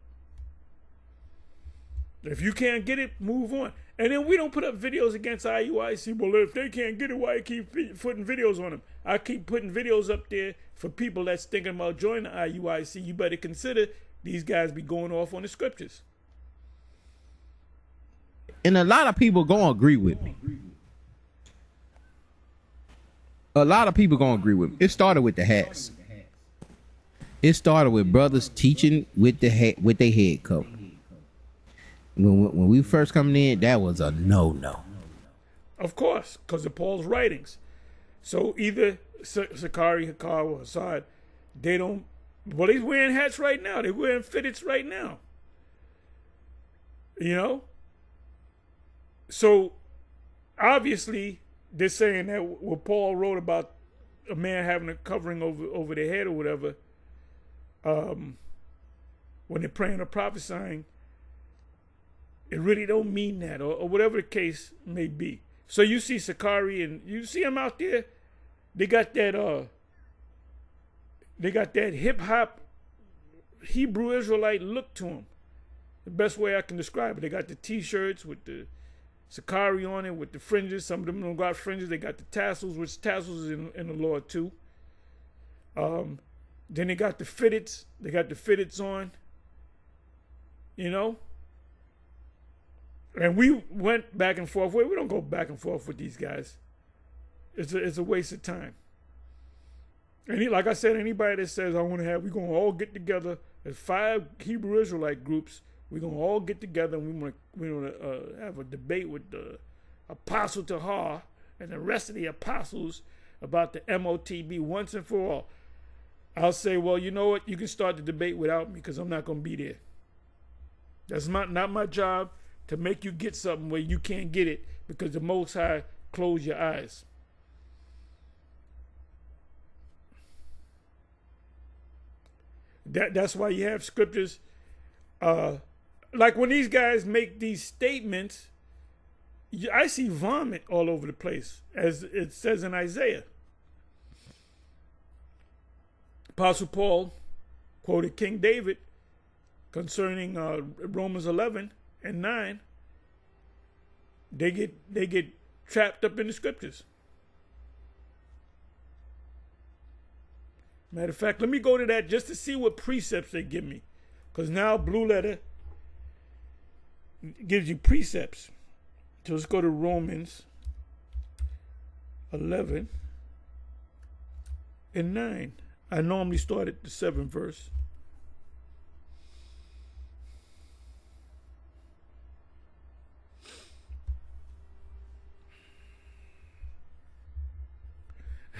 If you can't get it, move on. And then we don't put up videos against IUIC. Well, if they can't get it, why you keep putting videos on them? I keep putting videos up there for people that's thinking about joining the IUIC. You better consider these guys be going off on the scriptures. And a lot of people gonna agree with me. A lot of people gonna agree with me. It started with the hats. It started with brothers teaching with their head covered. When we first coming in, that was a no. Of course, because of Paul's writings. So either Sakari, Hakar, or Hassad, they don't. Well, he's wearing hats right now. They're wearing fitteds right now. You know? So obviously, they're saying that what Paul wrote about a man having a covering over their head or whatever, when they're praying or prophesying, it really don't mean that, or whatever the case may be. So you see Sakari and you see him out there. They got that hip hop Hebrew Israelite look to them. The best way I can describe it. They got the T-shirts with the Sakari on it with the fringes. Some of them don't got fringes. They got the tassels, which tassels is in the Lord too. Then they got the fitteds. They got the fitteds on. You know. And we went back and forth. We don't go back and forth with these guys. It's a waste of time. And like I said, anybody that says we're gonna all get together as 5 Hebrew Israelite groups. We're gonna all get together and we're gonna have a debate with the Apostle Tahar and the rest of the apostles about the MOTB once and for all, I'll say, well, you know what? You can start the debate without me because I'm not going to be there. That's not my job to make you get something where you can't get it because the Most High closed your eyes. That's why you have scriptures. Like when these guys make these statements, I see vomit all over the place, as it says in Isaiah. Apostle Paul quoted King David concerning Romans 11 and 9. They get trapped up in the scriptures. Matter of fact, let me go to that just to see what precepts they give me. Because now Blue Letter gives you precepts. So let's go to Romans 11 and 9. I normally start at the 7th verse.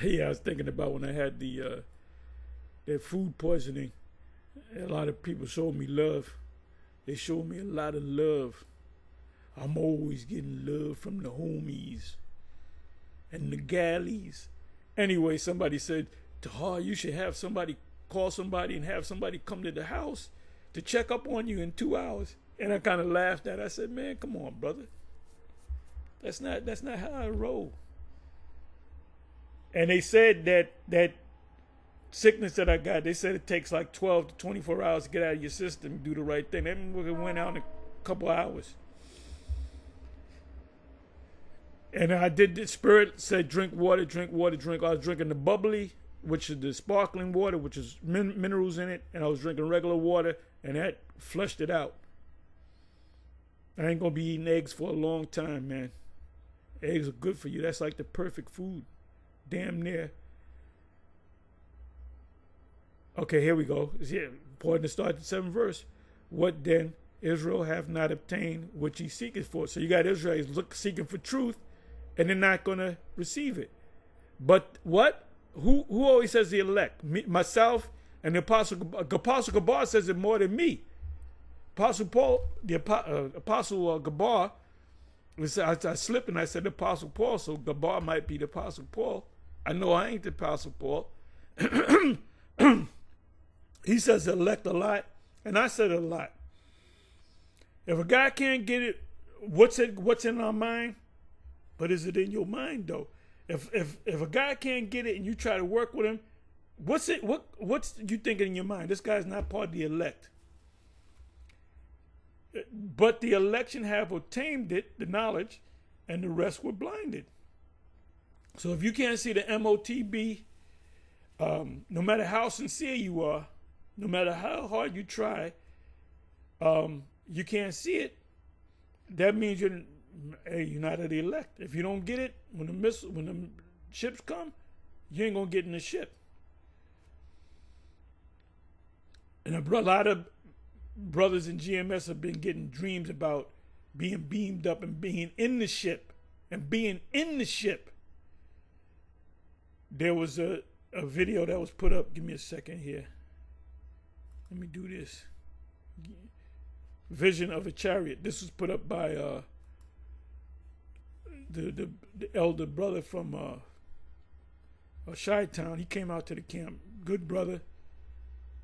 Yeah, I was thinking about when I had that food poisoning. A lot of people showed me love. They showed me a lot of love. I'm always getting love from the homies and the galleys. Anyway, somebody said, Tahar, you should have somebody call somebody and have somebody come to the house to check up on you in 2 hours. And I kind of laughed at it. I said, man, come on, brother. That's not how I roll. And they said that sickness that I got, they said it takes like 12 to 24 hours to get out of your system and do the right thing. That went out in a couple hours. And I did, the Spirit said, drink water, drink water, drink. I was drinking the bubbly, which is the sparkling water, which is minerals in it. And I was drinking regular water, and that flushed it out. I ain't going to be eating eggs for a long time, man. Eggs are good for you. That's like the perfect food. Damn near. Okay, here we go. Yeah, important to start the 7th verse. What then Israel have not obtained which he seeketh for. So you got Israel seeking for truth, and they're not going to receive it. But what? Who always says the elect? Me, myself, and the Apostle Gabar says it more than me. Apostle Paul, the Apostle Gabar, I slipped and I said the Apostle Paul, so Gabar might be the Apostle Paul. I know I ain't the Apostle Paul. He says elect a lot, and I said a lot. If a guy can't get it, what's in our mind? But is it in your mind though? If a guy can't get it and you try to work with him, what's you thinking in your mind? This guy's not part of the elect. But the election have obtained it, the knowledge, and the rest were blinded. So if you can't see the MOTB, no matter how sincere you are, no matter how hard you try, you can't see it. That means you're not of the elect. If you don't get it, when the ships come, you ain't gonna get in the ship. And a lot of brothers in GMS have been getting dreams about being beamed up and being in the ship and being in the ship. There was a video that was put up. Give me a second here. Let me do this. Vision of a chariot. This was put up by the elder brother from Chi-Town. He came out to the camp. Good brother,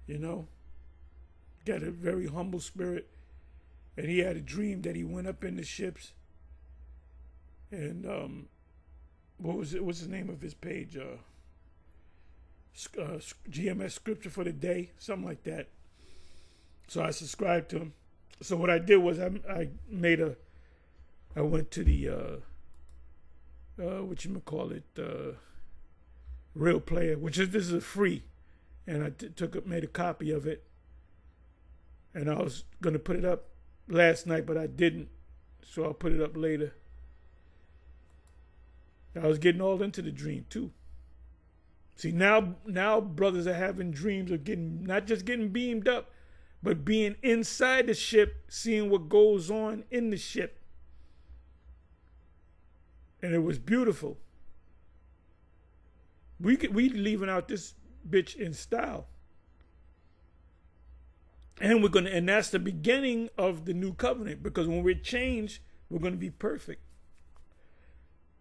you know. Got a very humble spirit. And he had a dream that he went up in the ships. And what's the name of his page? GMS Scripture for the Day, something like that. So I subscribed to him. So what I did was I went to the Real Player, this is free, and I made a copy of it, and I was gonna put it up last night, but I didn't, so I'll put it up later. I was getting all into the dream too. See, now brothers are having dreams of not just getting beamed up, but being inside the ship, seeing what goes on in the ship. and it was beautiful. We leaving out this bitch in style. And and that's the beginning of the new covenant, because when we're changed, we're going to be perfect.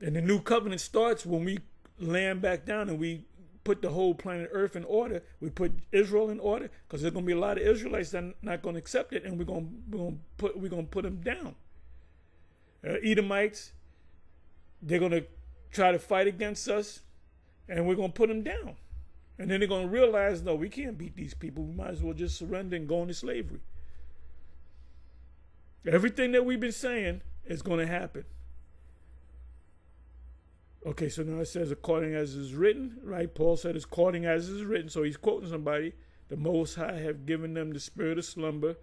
And the new covenant starts when we land back down and we put the whole planet Earth in order. We put Israel in order, because there's going to be a lot of Israelites that are not going to accept it, and we're going to put them down. Edomites, they're going to try to fight against us, and we're going to put them down. And then they're going to realize, no, we can't beat these people. We might as well just surrender and go into slavery. Everything that we've been saying is going to happen. Okay, so now it says, according as is written, right? Paul said, it's according as is written. So he's quoting somebody. The Most High have given them the spirit of slumber,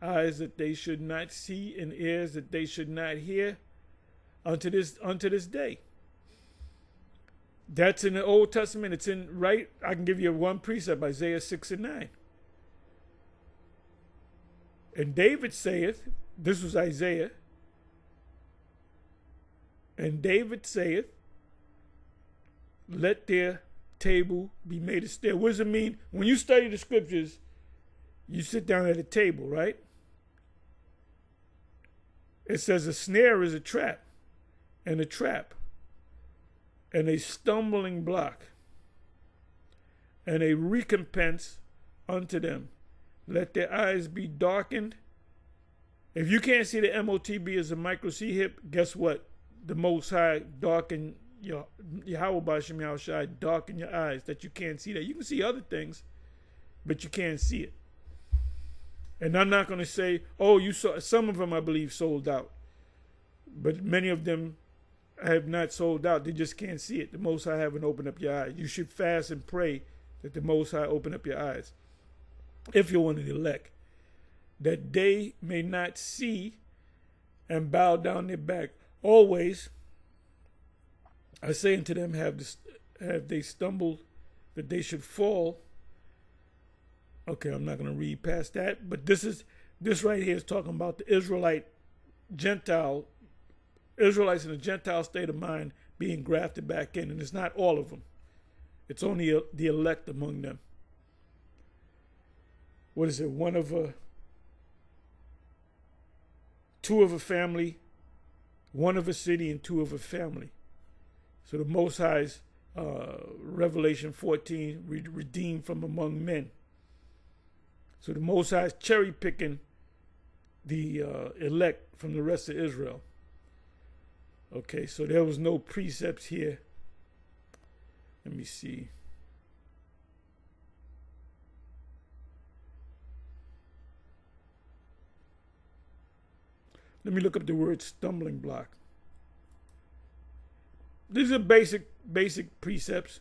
eyes that they should not see, and ears that they should not hear, unto this day. That's in the Old Testament. It's in, right? I can give you one precept, Isaiah 6 and 9. And David saith, this was Isaiah, and David saith, let their table be made a snare. What does it mean? When you study the scriptures, you sit down at a table, right? It says a snare is a trap, and a stumbling block, and a recompense unto them. Let their eyes be darkened. If you can't see the MOTB as a micro C hip, guess what? The Most High darken Yahweh B'Shem Yahushai darken your eyes that you can't see that. You can see other things, but you can't see it. And I'm not going to say, oh, you saw, some of them I believe sold out, but many of them have not sold out. They just can't see it. The Most High haven't opened up your eyes. You should fast and pray that the Most High open up your eyes, if you're one of the elect, that they may not see and bow down their back. Always, I say unto them, have they stumbled that they should fall? Okay, I'm not going to read past that, but this right here is talking about the Israelites in a Gentile state of mind being grafted back in, and it's not all of them. It's only the elect among them. What is it? Two of a family, one of a city, and two of a family. So the Most High's Revelation 14, redeemed from among men. So the Most High's cherry picking the elect from the rest of Israel. Okay, so there was no precepts here. Let me see. Let me look up the word stumbling block. These are basic precepts.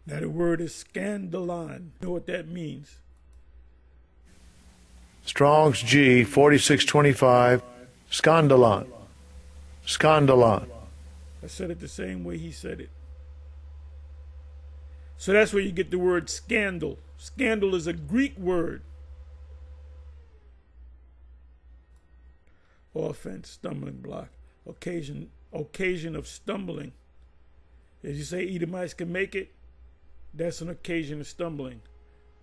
Now the word is scandalon. You know what that means? Strong's G 4625. Scandalon. Scandalon. I said it the same way he said it. So that's where you get the word scandal. Scandal is a Greek word. Offense, stumbling block, occasion of stumbling. As you say, Edomites can make it, that's an occasion of stumbling.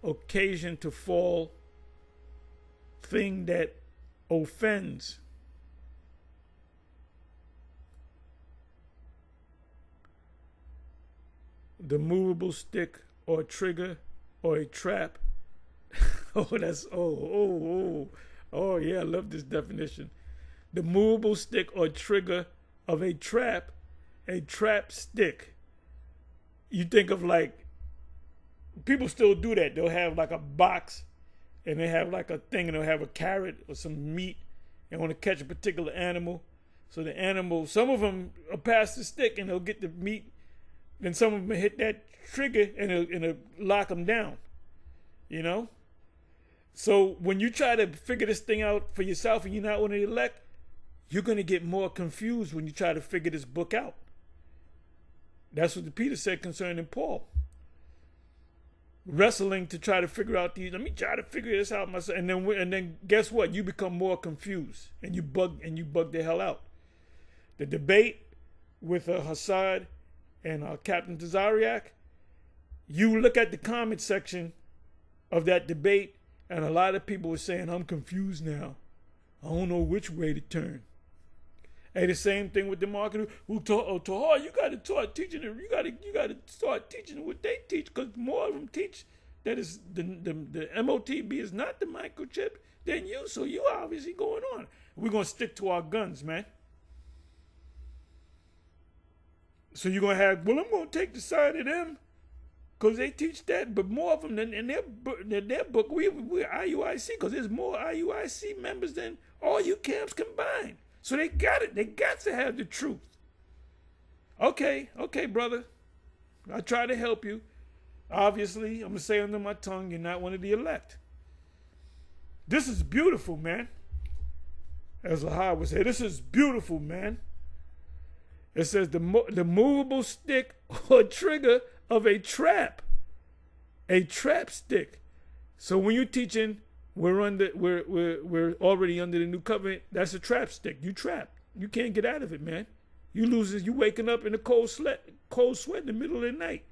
Occasion to fall, thing that offends. The movable stick or trigger or a trap. Oh, yeah, I love this definition. The movable stick or trigger of a trap stick. You think of like, people still do that. They'll have like a box and they have like a thing and they'll have a carrot or some meat and want to catch a particular animal. So the animal, some of them are past the stick and they'll get the meat. Then some of them hit that trigger and it'll lock them down, you know? So when you try to figure this thing out for yourself and you're not one of the elect, you're going to get more confused when you try to figure this book out. That's what Peter said concerning Paul. wrestling to try to figure out these. Let me try to figure this out myself. And then guess what? You become more confused and you bug the hell out. The debate with Hassad and Captain Tazariak, you look at the comment section of that debate, and a lot of people were saying, I'm confused now. I don't know which way to turn. And the same thing with the marketer. Tahar, you got to start teaching it. You got to start teaching what they teach, because more of them teach that is the MOTB is not the microchip than you. So you obviously going on. We're gonna stick to our guns, man. So you're gonna have, well, I'm gonna take the side of them because they teach that, but more of them than in their book. We're IUIC because there's more IUIC members than all you camps combined. So they got it. They got to have the truth. Okay, brother. I try to help you. Obviously, I'm going to say under my tongue, you're not one of the elect. This is beautiful, man. As Lahad would say, this is beautiful, man. It says the movable stick or trigger of a trap stick. So when you're teaching, we're already under the new covenant. That's a trap stick. You trapped. You can't get out of it, man. You waking up in a cold sweat in the middle of the night,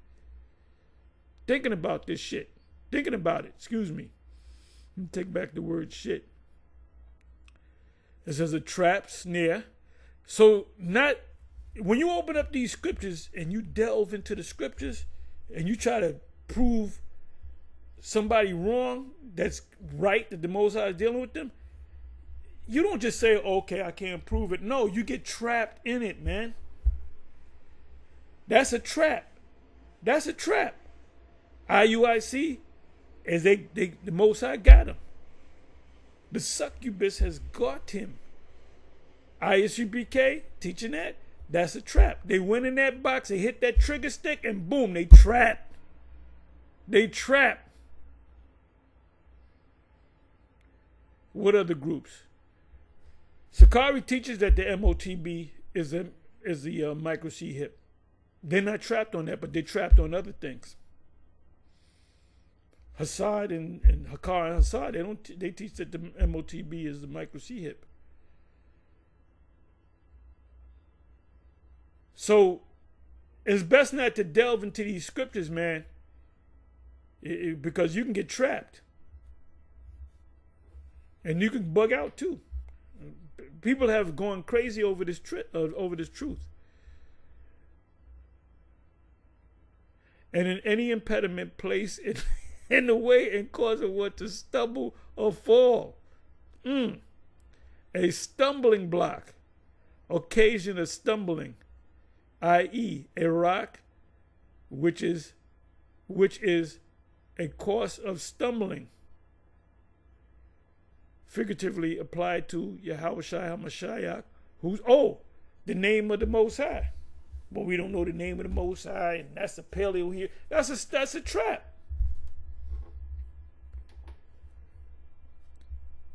thinking about this shit, thinking about it. Excuse me. Let me take back the word shit. It says a trap snare. So when you open up these scriptures and you delve into the scriptures and you try to prove somebody wrong that's right, that the Most High is dealing with them, you don't just say, okay, I can't prove it. No, you get trapped in it, man. That's a trap. That's a trap. IUIC, as the Most High got him. The succubus has got him. ISUBK teaching that's a trap. They went in that box, they hit that trigger stick, and boom, they trapped. They trapped. What other groups? Sakari teaches that the MOTB is the micro C hip. They're not trapped on that, but they're trapped on other things. Hassad and Hakar and Hassad, they teach that the MOTB is the micro C hip. So it's best not to delve into these scriptures, man, because you can get trapped. And you can bug out too. People have gone crazy over this truth. And in any impediment placed in the way and causing what to stumble or fall. A stumbling block, occasion of stumbling, i.e. a rock, which is a cause of stumbling. Figuratively applied to Yahushua HaMashiach, who's the name of the Most High. But we don't know the name of the Most High, and that's a paleo here. That's a trap.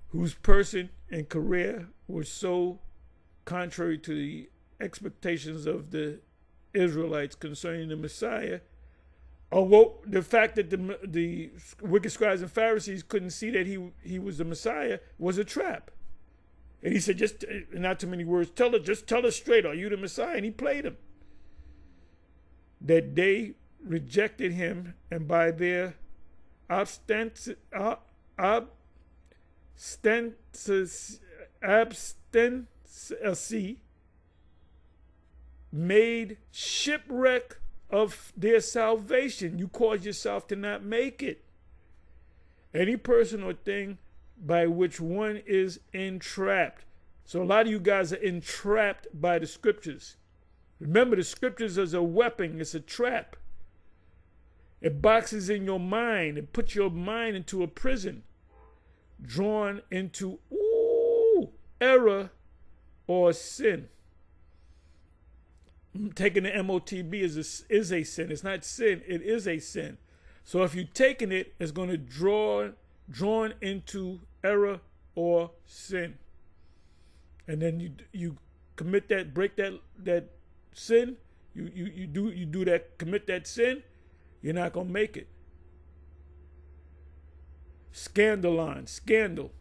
Whose person and career were so contrary to the expectations of the Israelites concerning the Messiah. The fact that the wicked scribes and Pharisees couldn't see that he was the Messiah was a trap. And he said, just not too many words, just tell us straight, are you the Messiah? And he played him. That they rejected him, and by their obstinacy made shipwreck of their salvation. You cause yourself to not make it. Any person or thing by which one is entrapped. So a lot of you guys are entrapped by the scriptures. Remember, the scriptures is a weapon. It's a trap. It boxes in your mind. It puts your mind into a prison, drawn into error or sin. Taking the MOTB is a sin. It's not sin. It is a sin. So if you're taking it, it's going to drawn into error or sin. And then you commit that, break that sin. You do that, commit that sin. You're not going to make it. Scandalon, scandal.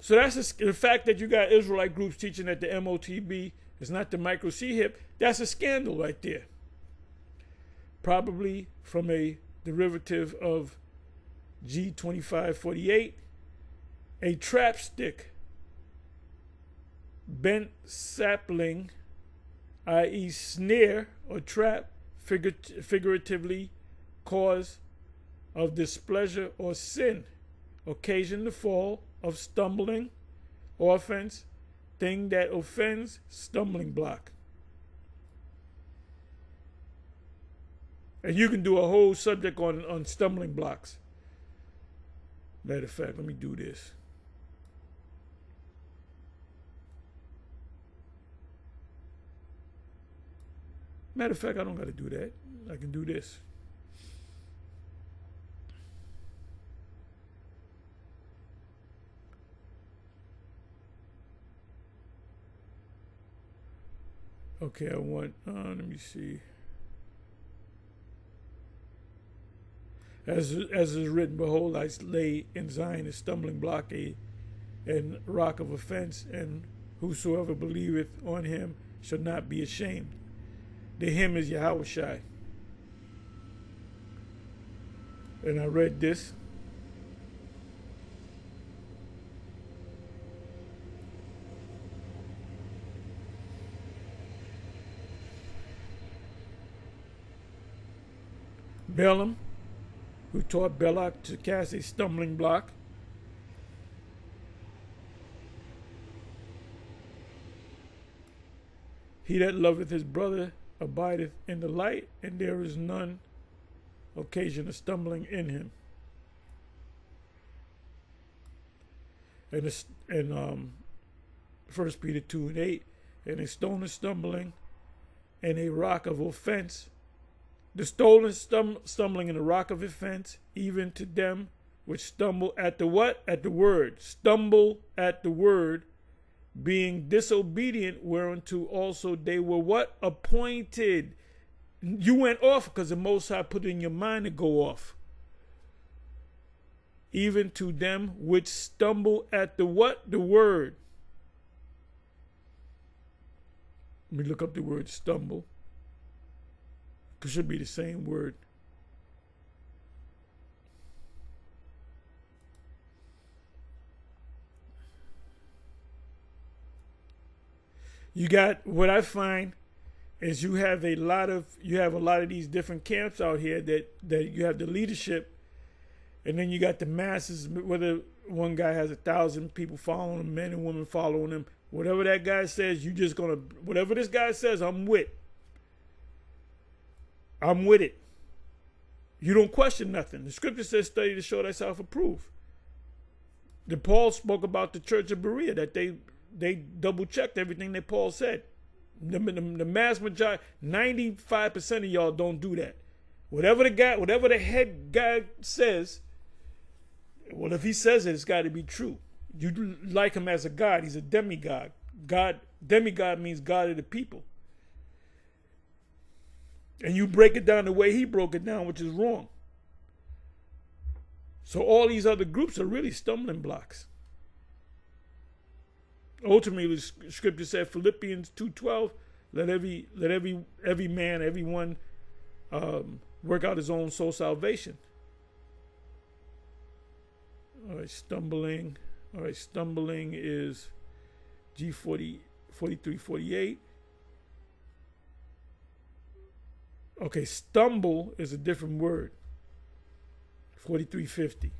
So that's the fact that you got Israelite groups teaching that the MOTB is not the micro C hip. That's a scandal right there. Probably from a derivative of G2548, a trap stick, bent sapling, i.e. snare or trap, figuratively cause of displeasure or sin, occasion the fall of stumbling or offense, thing that offends, stumbling block. And you can do a whole subject on stumbling blocks. Matter of fact, let me do this. Matter of fact, I don't got to do that. I can do this. Okay, I want, let me see. As is written, behold, I lay in Zion a stumbling block, and rock of offense, and whosoever believeth on him shall not be ashamed. The him is Yahushai. And I read this. Balaam, who taught Balak to cast a stumbling block. He that loveth his brother abideth in the light, and there is none occasion of stumbling in him. And 1 Peter 2:8, and a stone of stumbling and a rock of offense. The stolen stumbling in the rock of offense, even to them which stumble at the what? At the word. Stumble at the word, being disobedient, whereunto also they were what? Appointed. You went off because the Most High put it in your mind to go off. Even to them which stumble at the what? The word. Let me look up the word stumble. It should be the same word. You got, what I find is you have a lot of these different camps out here that you have the leadership, and then you got the masses, whether one guy has 1,000 people following him, men and women following him, whatever that guy says, you just gonna, whatever this guy says, I'm with it. You don't question nothing. The scripture says, study to show thyself approved. The Paul spoke about the church of Berea, that they double checked everything that Paul said. The mass majority, 95% of y'all don't do that. Whatever the head guy says, well, if he says it, it's got to be true. You like him as a god. He's a demigod. Demigod means God of the people. And you break it down the way he broke it down, which is wrong. So all these other groups are really stumbling blocks. Ultimately, the scripture said, Philippians 2:12, let every man, everyone work out his own soul salvation. All right, stumbling. All right, stumbling is G40, 4348. Okay, stumble is a different word. 4350.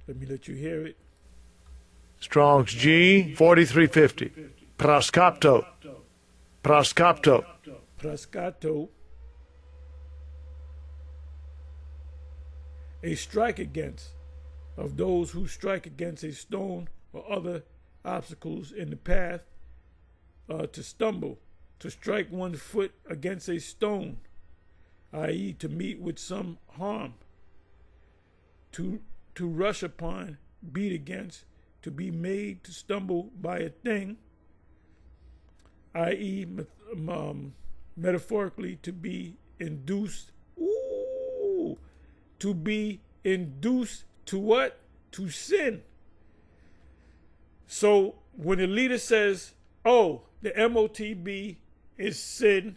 Let me let you hear it. Strong's G 4350. Proskopto. Proskopto. Praskato. A strike against, of those who strike against a stone or other obstacles in the path, to stumble, to strike one's foot against a stone, i.e. to meet with some harm, to rush upon, beat against, to be made to stumble by a thing, i.e., metaphorically, to be induced. Ooh, to be induced to what? To sin. So when the leader says, oh, the MOTB is sin,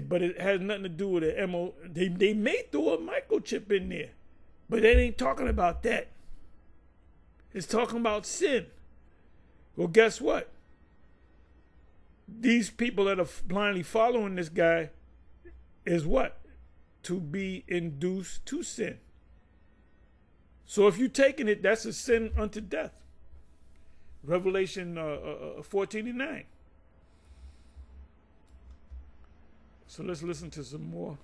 but it has nothing to do with the MO, they may throw a microchip in there, but they ain't talking about that. It's talking about sin. Well, guess what? These people that are blindly following this guy is what? To be induced to sin. So if you're taking it, that's a sin unto death. Revelation 14:9. So let's listen to some more.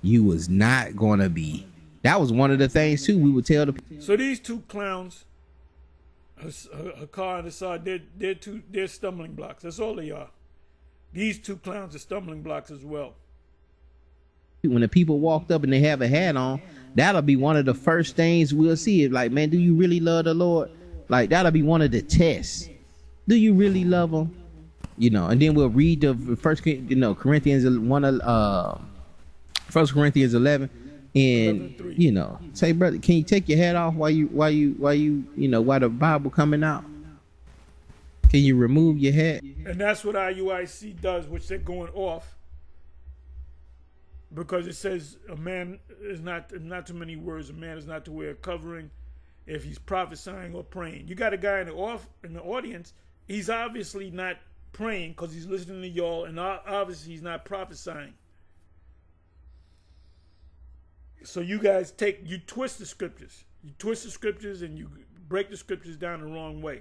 You was not gonna be. That was one of the things too. We would tell the. So these two clowns, Hakkar and Assad, they're stumbling blocks. That's all they are. These two clowns are stumbling blocks as well. When the people walked up and they have a hat on, that'll be one of the first things we'll see. Like, man, do you really love the Lord? Like, that'll be one of the tests. Do you really love him? You know, and then we'll read the Corinthians 1 Corinthians 11, and 11:3. you know, say, brother, can you take your hat off while the Bible coming out? Can you remove your hat? And that's what IUIC does, which they're going off. Because it says a man is not too many words. A man is not to wear a covering if he's prophesying or praying. You got a guy in the audience. He's obviously not praying because he's listening to y'all, and obviously he's not prophesying. So you guys twist the scriptures. You twist the scriptures and you break the scriptures down the wrong way.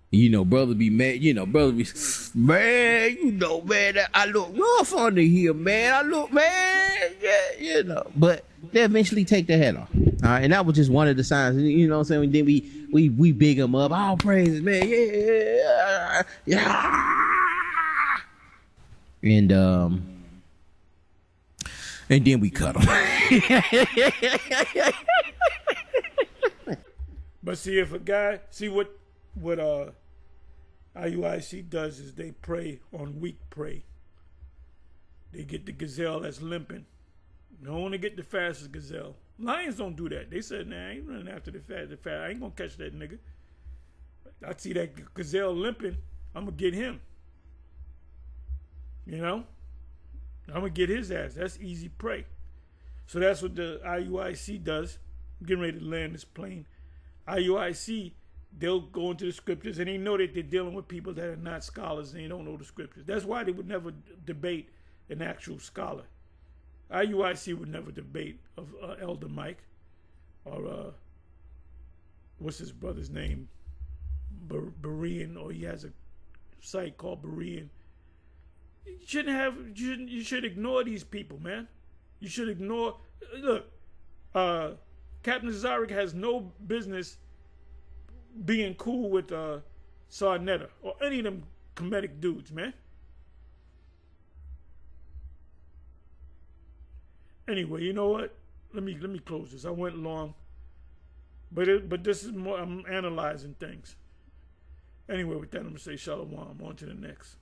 You know, brother be mad. You know, brother be, man, man, I look rough under here, man. I look, man, yeah, you know. But they eventually take their head off. All right, and that was just one of the signs. You know what I'm saying? Then we big them up. All praises, man. Yeah. And then we cut them. But see, if a guy what IUIC does is they prey on weak prey. They get the gazelle that's limping. They don't want to get the fastest gazelle. Lions don't do that. They said, nah, I ain't running after the fast. I ain't gonna catch that nigga. I see that gazelle limping, I'm gonna get him. You know? I'm gonna get his ass. That's easy prey. So that's what the IUIC does. I'm getting ready to land this plane. IUIC, they'll go into the scriptures and they know that they're dealing with people that are not scholars and they don't know the scriptures. That's why they would never debate an actual scholar. IUIC would never debate of Elder Mike or what's his brother's name? Berean, or he has a site called Berean. You should ignore these people, man. You should ignore. Look, Captain Zarek has no business being cool with Sarnetta or any of them comedic dudes, man. Anyway, you know what? Let me close this. I went long, but this is more. I'm analyzing things. Anyway, with that, I'm gonna say shalom. On to the next.